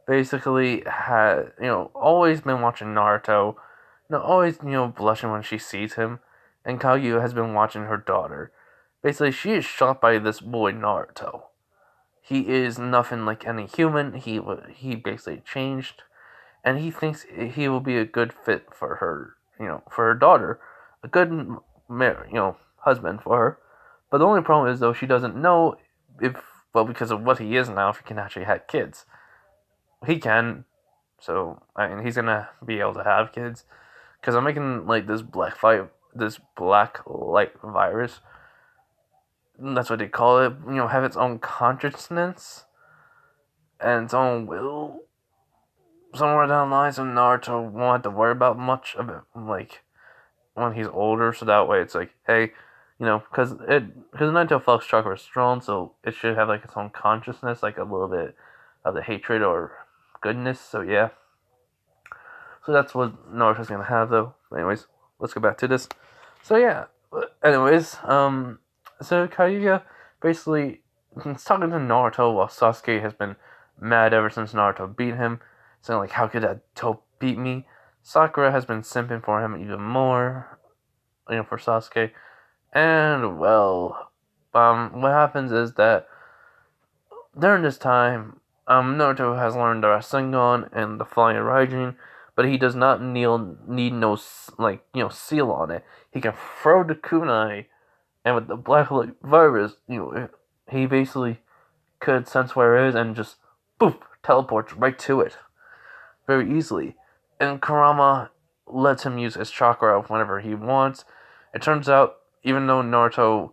A: basically had, always been watching Naruto, always, blushing when she sees him, and Kayuya has been watching her daughter. Basically, she is shocked by this boy Naruto. He is nothing like any human. He basically changed, and he thinks he will be a good fit for her, for her daughter, a good, husband for her. But the only problem is though she doesn't know if, well, because of what he is now, if he can actually have kids. He can, so I mean he's gonna be able to have kids because I'm making like this black light virus. That's what they call it. Have its own consciousness and its own will. Somewhere down the line, so Naruto won't have to worry about much of it, like when he's older. So that way, it's like, hey, because Naruto Flux chakra is strong, so it should have like its own consciousness, like a little bit of the hatred or goodness. So yeah, so that's what Naruto's gonna have though. Anyways, let's go back to this. So yeah, anyways, so Kayuya basically is talking to Naruto while Sasuke has been mad ever since Naruto beat him, saying like, "How could that dope beat me?" Sakura has been simping for him even more, for Sasuke. And well, what happens is that during this time, Naruto has learned the Rasengan and the Flying Raijin, but he does not need no seal on it. He can throw the kunai, and with the black light virus, he basically could sense where it is and just boop teleports right to it very easily. And Kurama lets him use his chakra whenever he wants. It turns out, even though Naruto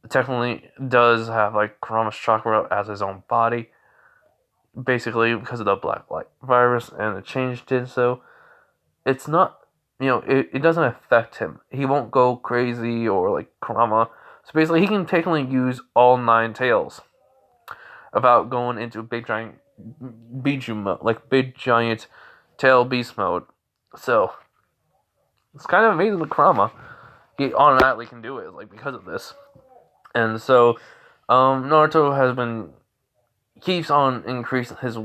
A: technically does have like Kurama's chakra as his own body, basically because of the black light virus and the change did so, it's not, it doesn't affect him. He won't go crazy or like Kurama. So basically, he can technically use all 9 tails without going into big giant Biju mode, like big giant tail beast mode. So it's kind of amazing with Kurama. He automatically can do it, like because of this. And so Naruto has been keeps on increasing his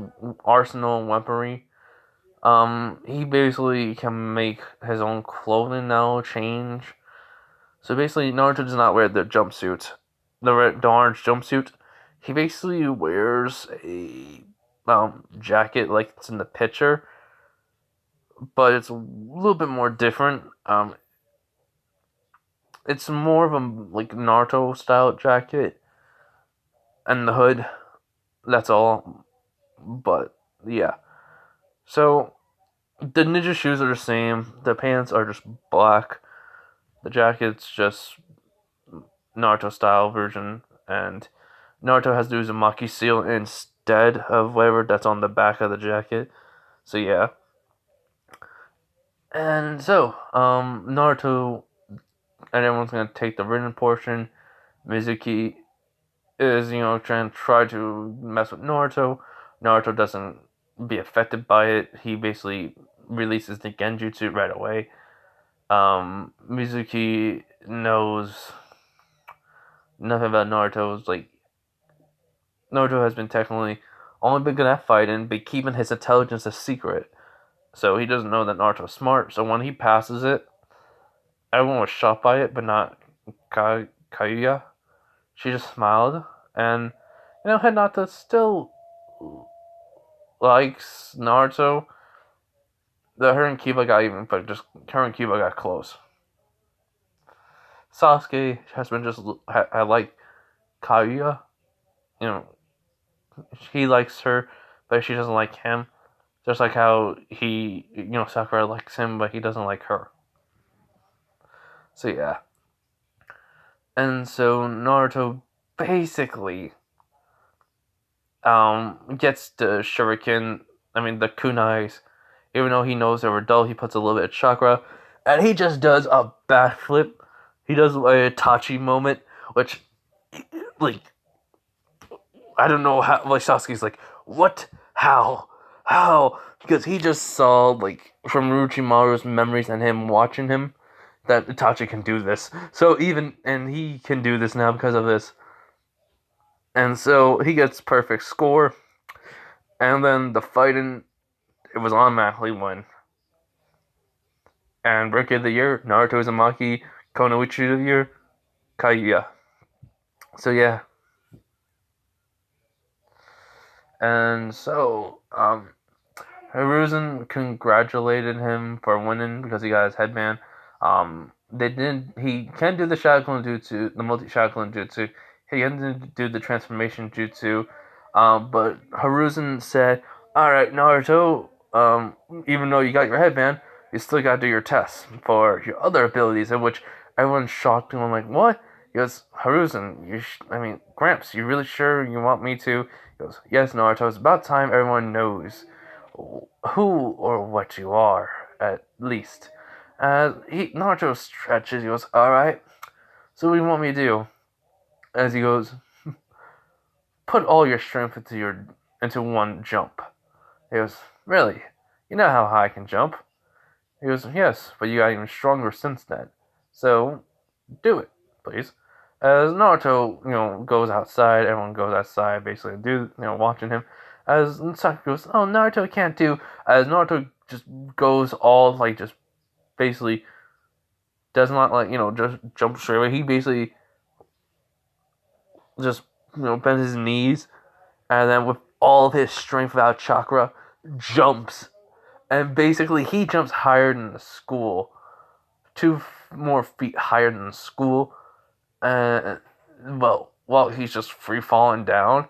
A: arsenal and weaponry. He basically can make his own clothing now change. So basically, Naruto does not wear the jumpsuit, the orange jumpsuit. He basically wears a jacket like it's in the picture, but it's a little bit more different. It's more of a like Naruto style jacket, and the hood. That's all. But yeah, so the ninja shoes are the same. The pants are just black. The jacket's just Naruto style version, and Naruto has the Uzumaki seal instead of whatever that's on the back of the jacket. So yeah. And so, Naruto and everyone's gonna take the written portion. Mizuki is, try to mess with Naruto. Naruto doesn't be affected by it. He basically releases the Genjutsu right away. Mizuki knows nothing about Naruto's like Naruto has been technically only been good at fighting, but keeping his intelligence a secret. So he doesn't know that Naruto's smart. So when he passes it, everyone was shocked by it, but not Kayuya. She just smiled, and Hinata still likes Naruto. Her and Kiba got even, but just her and Kiba got close. Sasuke has been just I like Kayuya. You know, he likes her, but she doesn't like him. Just like how Sakura likes him, but he doesn't like her. So yeah. And so Naruto basically gets the shuriken, the kunais, even though he knows they were dull, he puts a little bit of chakra, and he just does a backflip. He does a Itachi moment, which, like, I don't know how, like, Sasuke's like, what? How? Because he just saw, like, from Orochimaru's memories and him watching him, that Itachi can do this. So and he can do this now because of this. And so he gets perfect score. And then the fighting, it was automatically win. And Rookie of the Year, Naruto Uzumaki, Konoichi of the Year, Kayuya. So yeah. And so, Hiruzen congratulated him for winning because he got his headband. He can do the Shadow Jutsu, the multi-Shadow Jutsu. He can do the transformation jutsu. But Hiruzen said, alright, Naruto, even though you got your headband, you still gotta do your tests for your other abilities, in which everyone's shocked and I'm like, what? He goes, Hiruzen, Gramps, you really sure you want me to? He goes, yes, Naruto, it's about time everyone knows who or what you are, at least. Naruto stretches, he goes, alright, so what do you want me to do? As he goes, put all your strength into one jump. He goes, really? You know how high I can jump? He goes, yes, but you got even stronger since then. So, do it, please. As Naruto, goes outside, everyone goes outside, basically, watching him. As Sasuke goes, oh, Naruto can't do. As Naruto just goes all, just basically does not, just jump straight away. He basically just, bends his knees, and then with all of his strength without chakra, jumps. And basically, he jumps higher than the school. 2 more feet higher than the school. And, while he's just free falling down,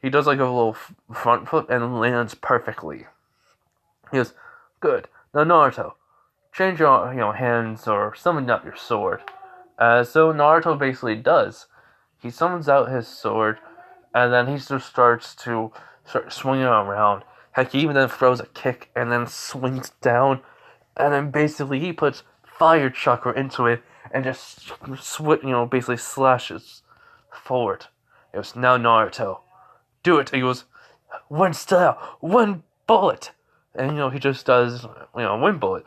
A: he does like a little front flip and lands perfectly. He goes, good. Now, Naruto, change your hands or summon up your sword. So Naruto basically does. He summons out his sword, and then he just starts swinging around. Heck, he even then throws a kick and then swings down, and then basically he puts fire chakra into it and just basically slashes forward. It was now Naruto. Do it. He goes, one style, one bullet. And, he just does, one bullet.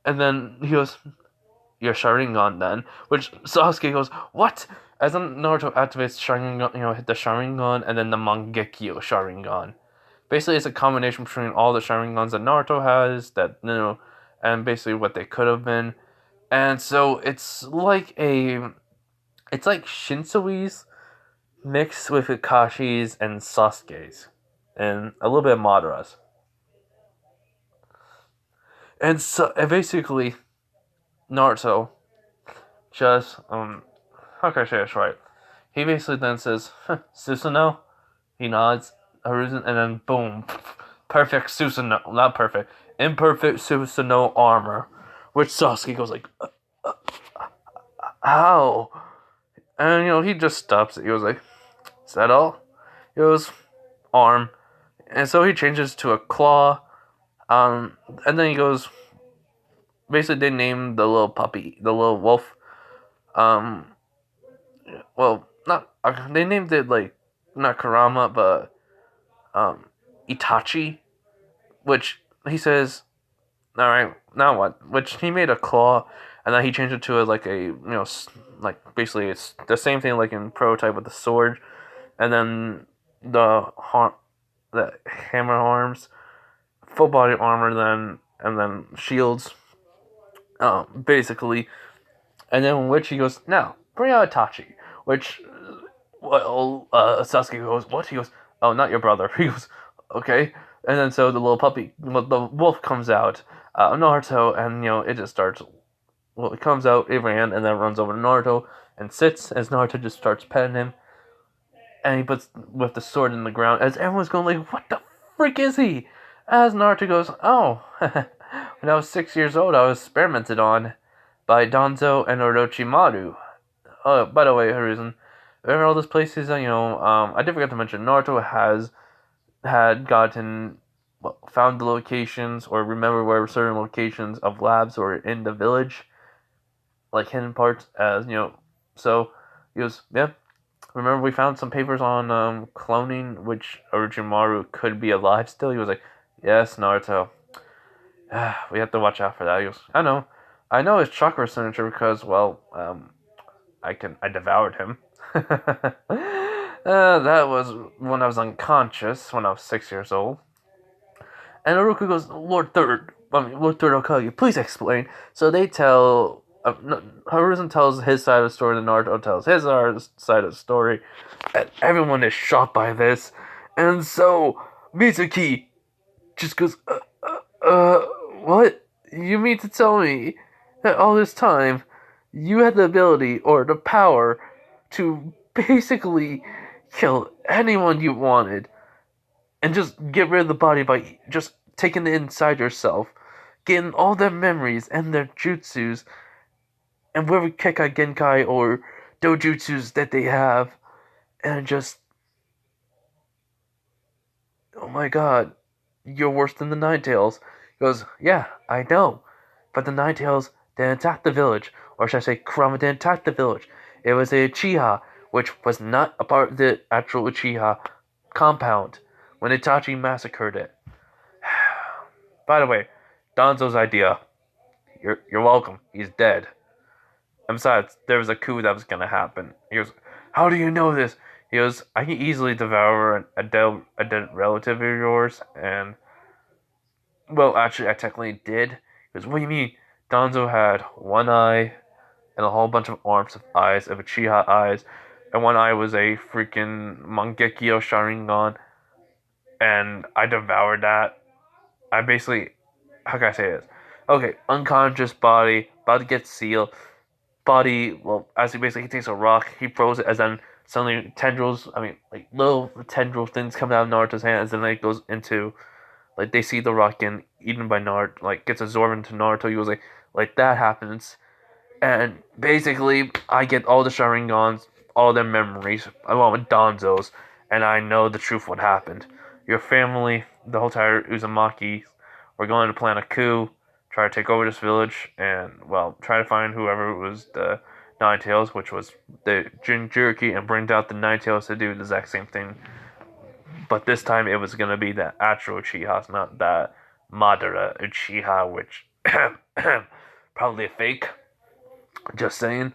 A: And then he goes, your Sharingan then. Which Sasuke goes, what? As then Naruto activates Sharingan, hit the Sharingan and then the Mangekyo Sharingan. Basically, it's a combination between all the Sharingans that Naruto has, and basically what they could have been. And so it's like Shinsui's mixed with Kakashi's and Sasuke's, and a little bit of Madara's. And basically, Naruto just, how can I say this right? He basically then says, Susanoo? He nods, Hiruzen, and then boom, perfect Susanoo, not perfect, imperfect Susanoo armor, which Sasuke goes like, how? And, he just stops it. He was like, is that all? He goes, arm. And so he changes to a claw, and then he goes, basically they named the little puppy, the little wolf, um, well, not, they named it like, not Karama, but, Itachi, which he says, alright, now what? Which he made a claw, and then he changed it to like, basically it's the same thing like in Prototype with the sword, and then the hammer arms, full body armor, and then shields, basically. And then which he goes, now bring out Itachi, which, Sasuke goes, what? He goes, oh, not your brother. He goes, okay. And then so the little puppy, the wolf comes out, Naruto, and it just starts. Well, it comes out, it ran, and then runs over to Naruto and sits as Naruto just starts petting him, and he puts with the sword in the ground as everyone's going like, what the frick is he? As Naruto goes, oh, when I was 6 years old, I was experimented on by Danzo and Orochimaru. Oh, by the way, Hiruzen, remember all those places that, I did forget to mention, Naruto had gotten, well, found the locations, or remember where certain locations of labs were in the village, like hidden parts, as, so he goes, yeah, remember we found some papers on, cloning, which Orochimaru could be alive still? He was like, yes, Naruto. We have to watch out for that. He goes, I know his chakra signature because, well, I devoured him. That was when I was unconscious, when I was 6 years old. And Oroku goes, Lord Third Hokage, please explain. So they tell, Hiruzen tells his side of the story, and Naruto tells his side of the story, and everyone is shocked by this. And so Mitsuki just goes, what? You mean to tell me that all this time you had the ability or the power to basically kill anyone you wanted and just get rid of the body by just taking it inside yourself, getting all their memories and their jutsus and whatever Kekai Genkai or dojutsus that they have, and just, oh my god, you're worse than the Nine Tails. He goes, yeah, I know, but the Nine Tails didn't attack the village, or should I say, Kurama didn't attack the village. It was a Uchiha, which was not a part of the actual Uchiha compound when Itachi massacred it. By the way, Danzo's idea. You're welcome. He's dead. And besides, there was a coup that was gonna happen. He goes, how do you know this? He goes, I can easily devour a dead relative of yours, and, well, actually, I technically did. He goes, what do you mean? Danzo had one eye and a whole bunch of arms of eyes, of Uchiha eyes, and one eye was a freaking Mangekyo Sharingan, and I devoured that. I basically, how can I say this? Okay, unconscious body, about to get sealed. Body, well, as he basically takes a rock, he throws it, as then suddenly tendrils, like little tendril things come out of Naruto's hands, and then it goes into, like, they see the rock getting eaten by Naruto, like, gets absorbed into Naruto. He was like that happens. And basically, I get all the Sharingans, all their memories, along with Danzo's, and I know the truth what happened. Your family, the whole entire Uzumaki, were going to plan a coup, try to take over this village, and, well, try to find whoever was the Nine Tails, which was the Jinchuriki, and bring out the Nine Tails to do the exact same thing but this time it was gonna be the actual Uchiha, not that Madara Uchiha, which probably a fake. Just saying.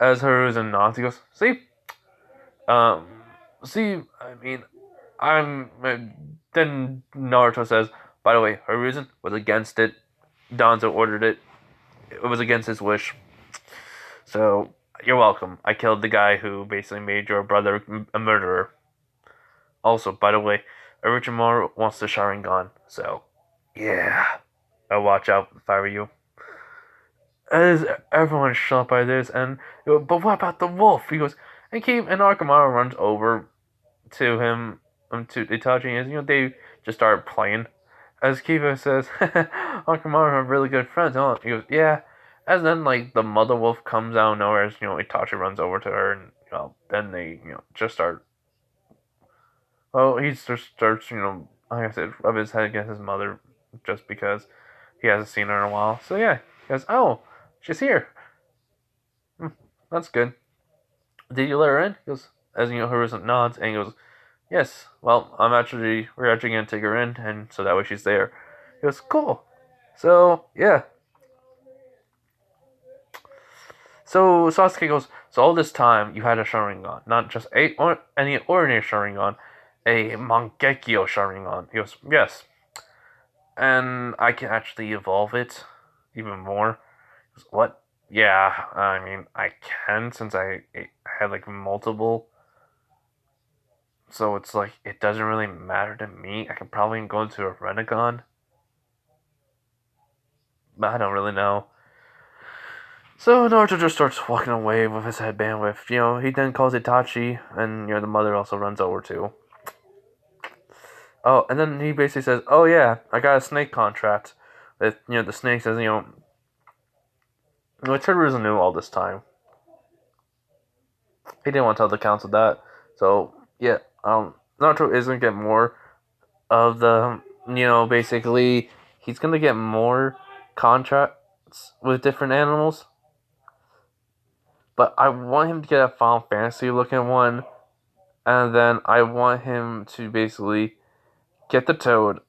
A: As Hiruzen nods, he goes, "See, um, see, I mean, I'm." Then Naruto says, "By the way, Hiruzen was against it. Danzo ordered it. It was against his wish. So you're welcome. I killed the guy who basically made your brother a murderer. Also, by the way, Orochimaru wants the Sharingan. So, yeah, I'll watch out if I were you." As everyone's shocked by this, and but what about the wolf? He goes, and Akamaru runs over to him, to Itachi, and they just start playing. As Kiba says, Akamaru are really good friends, huh? He goes, yeah. As then the mother wolf comes out of nowhere, as Itachi runs over to her, and then they just start. Well, he just starts like I said, rub his head against his mother, just because he hasn't seen her in a while. So yeah, he goes, oh, she's here. That's good. Did you let her in? He goes, as Hiruzen nods, and he goes, yes. Well, we're actually gonna take her in, and so that way she's there. He goes, cool. So yeah. So Sasuke goes, so all this time you had a Sharingan, not just any ordinary Sharingan, a Mangekyo Sharingan. He goes, yes. And I can actually evolve it even more. He goes, what? Yeah, I mean, I can, since I had multiple. So it's it doesn't really matter to me. I can probably go into a Renegon. But I don't really know. So Naruto just starts walking away with his headband with, he then calls Itachi, and, the mother also runs over too. Oh, and then he basically says, oh yeah, I got a snake contract. With, the snake says, Hiruzen knew all this time. He didn't want to tell the council that. So, yeah, Naruto is going to get more of the, basically, he's going to get more contracts with different animals. But I want him to get a Final Fantasy looking one. And then I want him to basically get the Toad.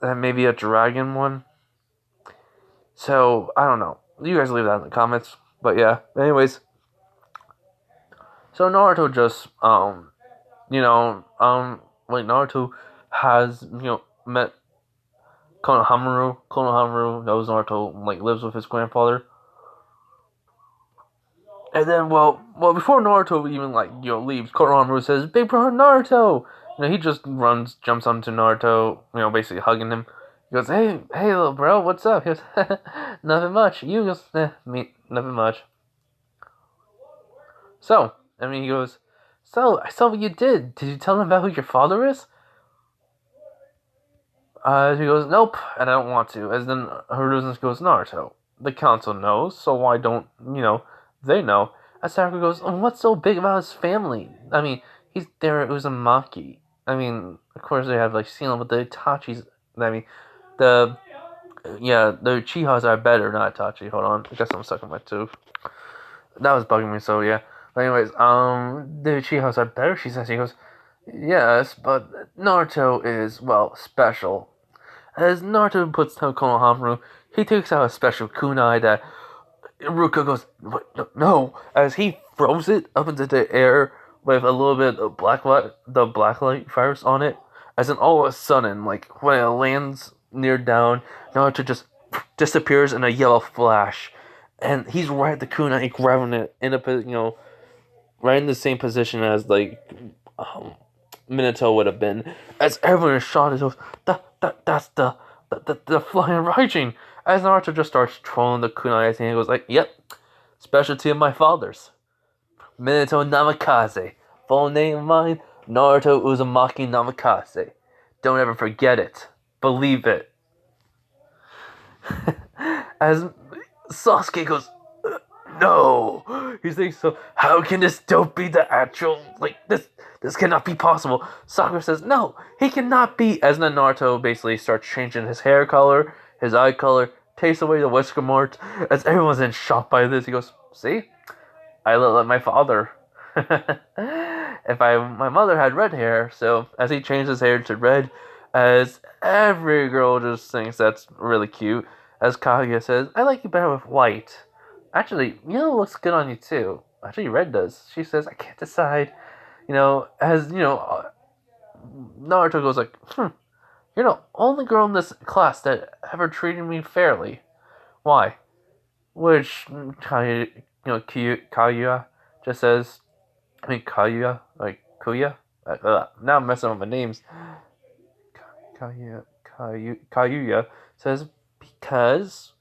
A: And maybe a Dragon one. So, I don't know. You guys leave that in the comments. But yeah, anyways. So Naruto just, Naruto has, met Konohamaru. Konohamaru knows Naruto, lives with his grandfather. And then, before Naruto even, leaves, Konohamaru says, big brother Naruto! He just jumps onto Naruto, basically hugging him. He goes, hey, little bro, what's up? He goes, nothing much. You goes, me, nothing much. So, he goes, so, I saw what you did. Did you tell him about who your father is? He goes, nope, and I don't want to. As then Hiruzen goes, Naruto, the council knows, so why don't, they know? As Sakura goes, oh, what's so big about his family? I mean, he's there at Uzumaki. I mean, of course they have, seen him with the Itachis. I mean, the Uchihas are better, not Itachi. Hold on, I guess I'm stuck in my tooth. That was bugging me, so yeah. But anyways, the Uchihas are better, she says. He goes, yes, but Naruto is, special. As Naruto puts down Konohamaru, he takes out a special kunai that Ruka goes, no, as he throws it up into the air with a little bit of blacklight virus on it. As in all of a sudden, when it lands near down, Naruto just disappears in a yellow flash. And he's right at the kunai, grabbing it in right in the same position as Minato would have been. As everyone is shot, it goes, that's the flying Raijin. As Naruto just starts trolling the kunai, and he goes yep, specialty of my father's. Minato Namikaze. Full name of mine, Naruto Uzumaki Namikaze. Don't ever forget it. Believe it. As Sasuke goes, no. He thinks so. How can this dope be the actual? This cannot be possible. Sakura says, no, he cannot be. As then Naruto basically starts changing his hair color, his eye color, takes away the whisker marks. As everyone's in shock by this, he goes, see? I look like my father. if my mother had red hair, so as he changed his hair to red, as every girl just thinks that's really cute. As Kaguya says, I like you better with white. Actually, yellow looks good on you too. Actually, red does. She says, I can't decide. As Naruto goes like, you're the only girl in this class that ever treated me fairly. Why? Which Kaguya just says, Kaguya, like Kuya. Now I'm messing up my names. Kaguya says, because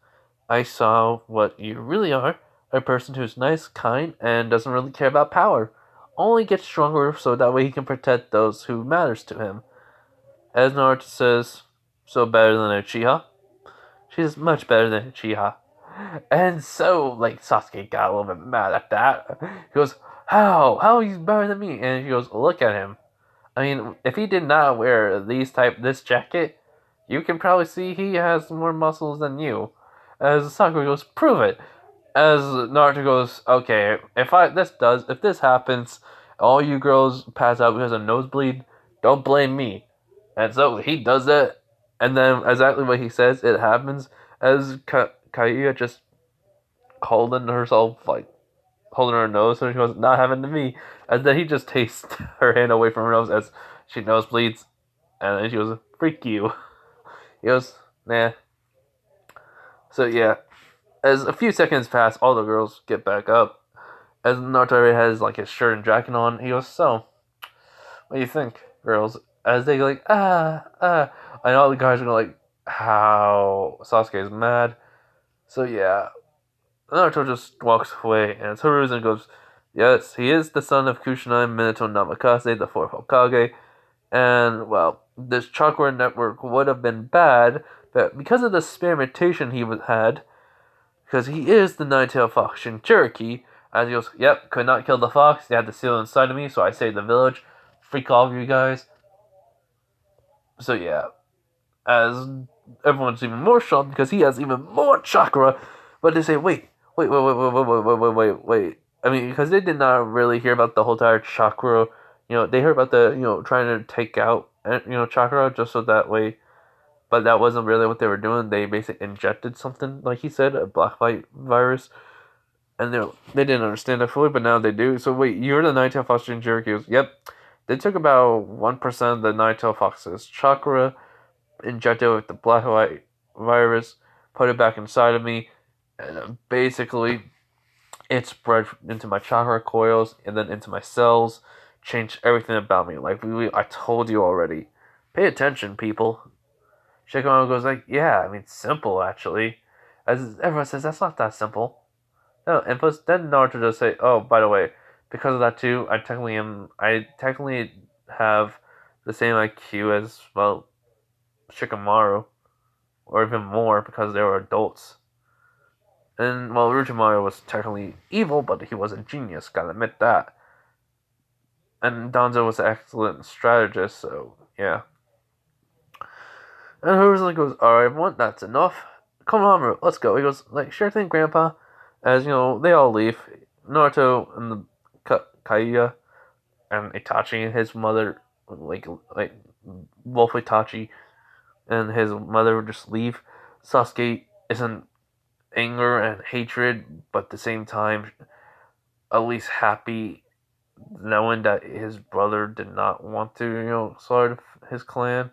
A: I saw what you really are, a person who's nice, kind, and doesn't really care about power. Only gets stronger so that way he can protect those who matters to him. As Naruto says, so better than Uchiha? She's much better than Uchiha. And so, Sasuke got a little bit mad at that. He goes, how? How he's better than me? And he goes, look at him. I mean, if he did not wear this jacket, you can probably see he has more muscles than you. As Sakura goes, prove it. As Naruto goes, okay, if this happens, all you girls pass out because of nosebleed, don't blame me. And so he does it, and then exactly what he says, it happens. As Kaiya just holding herself, holding her nose, so she goes, not having to me. And then he just takes her hand away from her nose as she nosebleeds, and then she goes, freak you. He goes, nah. So yeah, as a few seconds pass, all the girls get back up. As Naruto already has his shirt and jacket on, he goes, so, what do you think, girls? As they go and all the guys are going how Sasuke is mad. So yeah, Naruto just walks away, and Hiruzen goes, yes, he is the son of Kushina Minato Namakase, the fourth Hokage, and, well, this chakra network would have been bad, but because of the experimentation he had, because he is the nine-tailed fox Cherokee, as he goes, yep, could not kill the fox, they had the seal inside of me, so I saved the village, freak all of you guys. So yeah, as everyone's even more shocked because he has even more chakra, but they say, wait. I mean, because they did not really hear about the whole entire chakra. They heard about the trying to take out chakra just so that way, but that wasn't really what they were doing. They basically injected something, like he said, a black light virus, and they didn't understand that fully, but now they do. So wait, you're the nine-tailed fox in Jericho? Yep. They took about 1% of the nine-tailed fox's chakra, injected it with the black light virus, put it back inside of me, and basically it spread into my chakra coils and then into my cells, changed everything about me. I told you already. Pay attention, people. Shikamaru goes yeah, I mean, simple actually. As everyone says, that's not that simple. No, and plus then Naruto does say, oh, by the way, because of that too, I technically have the same IQ as, well, Shikamaru, or even more because they were adults. And, well, Orochimaru was technically evil, but he was a genius, gotta admit that. And Danzo was an excellent strategist, so, yeah. And Hiruzen goes, alright, everyone, that's enough. Come on, let's go. He goes, sure thing, Grandpa. As, they all leave. Naruto and the Kaiya and Itachi and his mother, Wolf Itachi and his mother would just leave. Sasuke is in anger and hatred, but at the same time, at least happy knowing that his brother did not want to, start his clan.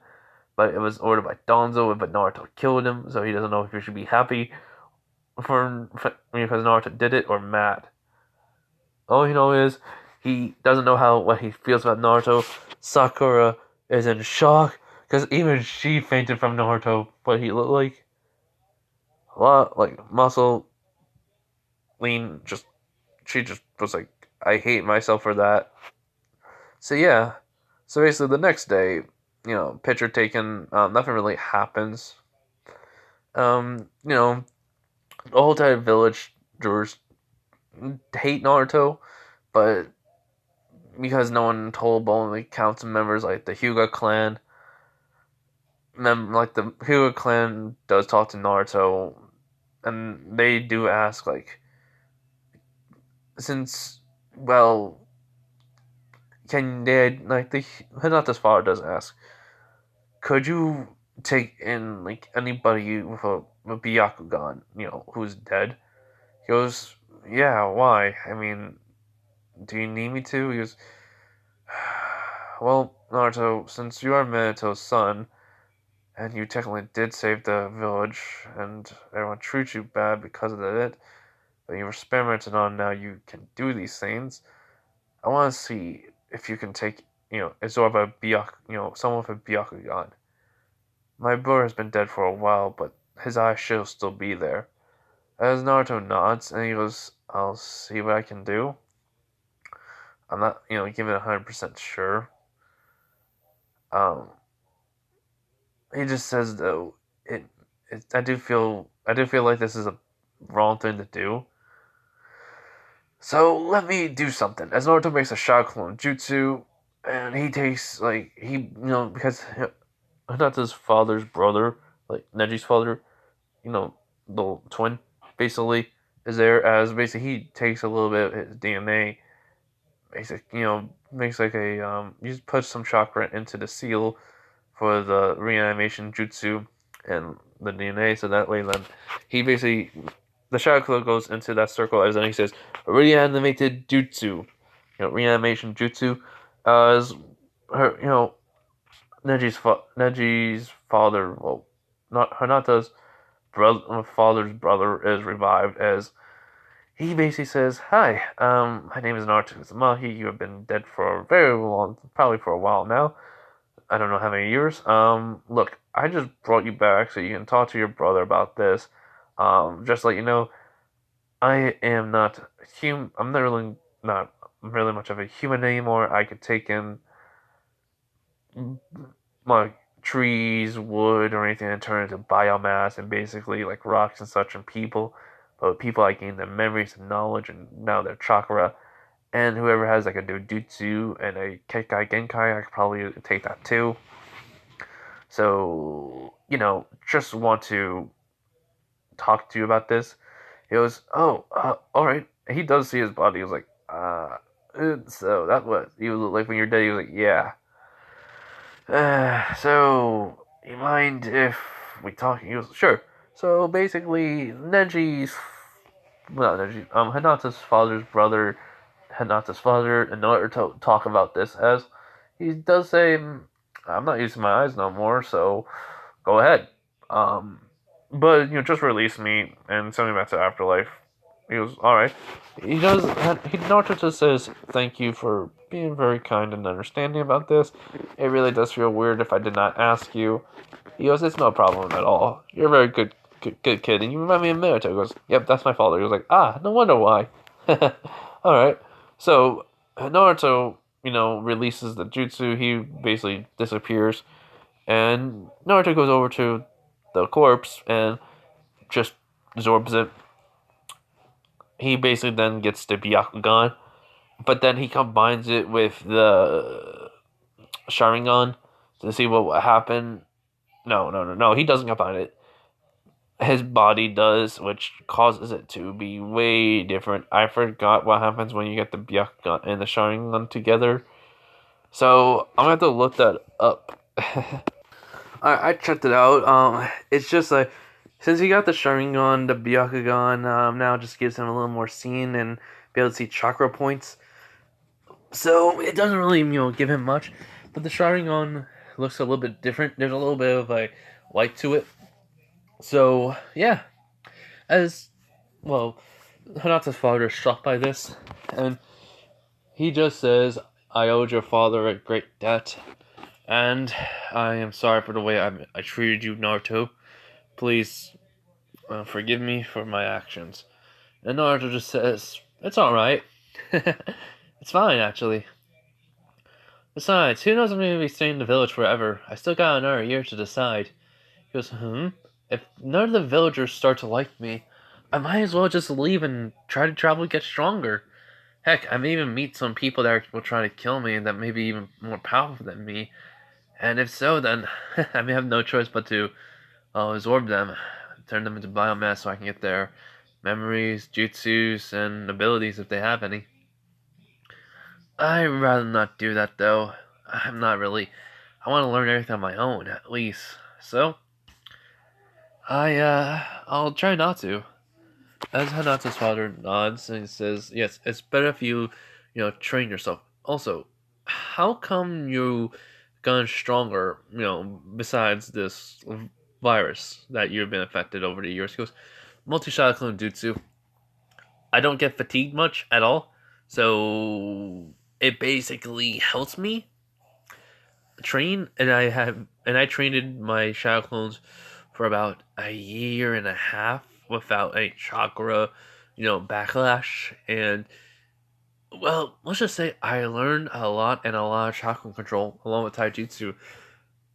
A: But it was ordered by Danzo, but Naruto killed him, so he doesn't know if he should be happy because Naruto did it or mad. All he knows is he doesn't know what he feels about Naruto. Sakura is in shock because even she fainted from Naruto, what he looked like. A lot, muscle, lean, she just was I hate myself for that. So yeah, so basically the next day, picture taken, nothing really happens. The whole entire villagers hate Naruto, but because no one told only council members the Hyuga clan, the Hyuga clan does talk to Naruto, and they do ask since, well, can they like the Hinata's father does ask, could you take in like anybody with a Byakugan, who's dead? He goes, yeah, why? I mean, do you need me to? He goes, well, Naruto, since you are Minato's son, and you technically did save the village, and everyone treats you bad because of it, but you were experimented on, now you can do these things. I want to see if you can take, absorb a someone with a Byakugan. My brother has been dead for a while, but his eyes should still be there. As Naruto nods, and he goes, I'll see what I can do. I'm not, giving 100% sure. Um, he just says though, I do feel like this is a wrong thing to do. So let me do something. As Naruto makes a shot clone jutsu, and he takes because Hinata's father's brother, like Neji's father, the twin, basically is there as basically he takes a little bit of his DNA, makes like a he just puts some chakra into the seal for the reanimation jutsu and the DNA, so that way then he basically the chakra goes into that circle as then he says reanimated jutsu, reanimation jutsu, as her Neji's father, well, not Hinata's brother, father's brother is revived as he basically says, "Hi, my name is Naruto Uzumaki. You have been dead for a very long, probably for a while now. I don't know how many years. Look, I just brought you back so you can talk to your brother about this. Just to let you know, I am not human. I'm not really much of a human anymore. I could take in like trees, wood, or anything and turn it into biomass and basically like rocks and such and people. But with people I gain their memories and knowledge and now their chakra. And whoever has like a Dojutsu and a Keikai Genkai, I could probably take that too. So, just want to talk to you about this. He goes, oh, alright. He does see his body. He was like, so that was, he was like, when you're dead, he was like, yeah. So, you mind if we talk? He goes, sure. So basically, Hinata's father's brother, Hinata's father, and Naruto talk about this as he does say, I'm not using my eyes no more, so go ahead. Um, but, just release me and send me back to Afterlife. He goes, alright. Naruto just says, thank you for being very kind and understanding about this. It really does feel weird if I did not ask you. He goes, it's no problem at all. You're a very good kid, and you remind me of Minato. He goes, yep, that's my father. He was like, no wonder why. Alright. So, Naruto, releases the jutsu. He basically disappears. And Naruto goes over to the corpse and just absorbs it. He basically then gets the Byakugan, but then he combines it with the Sharingan to see what will happen. No. He doesn't combine it. His body does, which causes it to be way different. I forgot what happens when you get the Byakugan and the Sharingan together. So I'm gonna have to look that up. I checked it out. It's just like since he got the Sharingan, the Byakugan now just gives him a little more scene and be able to see chakra points. So it doesn't really give him much, but the Sharingan looks a little bit different. There's a little bit of a light to it. So yeah, as well, Hinata's father is shocked by this, and he just says, "I owed your father a great debt, and I am sorry for the way I treated you, Naruto. Please forgive me for my actions." And Naruto just says, "It's all right. It's fine, actually. Besides, who knows if I'm going to be staying in the village forever? I still got another year to decide." He goes, If none of the villagers start to like me, I might as well just leave and try to travel to get stronger. Heck, I may even meet some people that will try to kill me and that may be even more powerful than me. And if so, then I may have no choice but to absorb them, turn them into biomass so I can get their memories, jutsus, and abilities if they have any. I'd rather not do that though. I'm not really. I want to learn everything on my own at least. So I'll try not to. As Hanata's father nods and he says, "Yes, it's better if you train yourself." Also, how come you gotten stronger? Besides this virus that you've been affected over the years. He goes, multi-shot clone jutsu. I don't get fatigued much at all, so it basically helps me train. And I trained my shadow clones for about a year and a half without any chakra, backlash. And well, let's just say I learned a lot and a lot of chakra control along with taijutsu.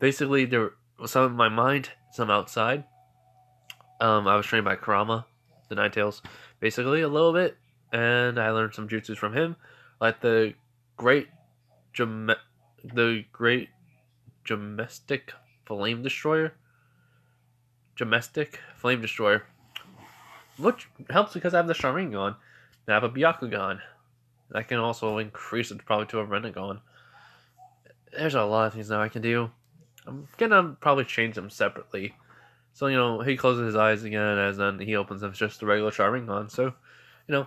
A: Basically, there was some in my mind, some outside. I was trained by Kurama, the Nine Tails, basically a little bit, and I learned some jutsus from him, like great, gem- the great domestic flame destroyer, domestic flame destroyer, which helps because I have the Sharingan, and I have a Byakugan. I can also increase it probably to a Renegon. There's a lot of things that I can do. I'm gonna probably change them separately. So, he closes his eyes again as then he opens them just the regular Sharingan. So, you know,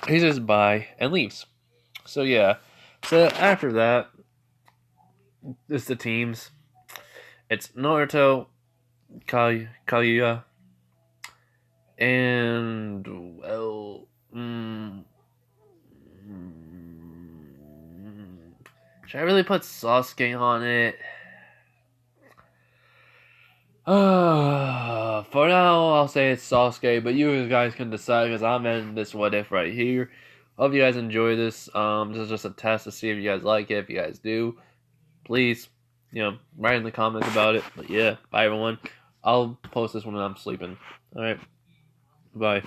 A: he says bye and leaves. So, yeah. So, after that, it's the teams. It's Naruto, Kaguya, and, well, should I really put Sasuke on it? For now, I'll say it's Sasuke, but you guys can decide because I'm ending this what if right here. Hope you guys enjoy this. This is just a test to see if you guys like it. If you guys do, please, write in the comments about it. But yeah, bye everyone. I'll post this when I'm sleeping. Alright, bye.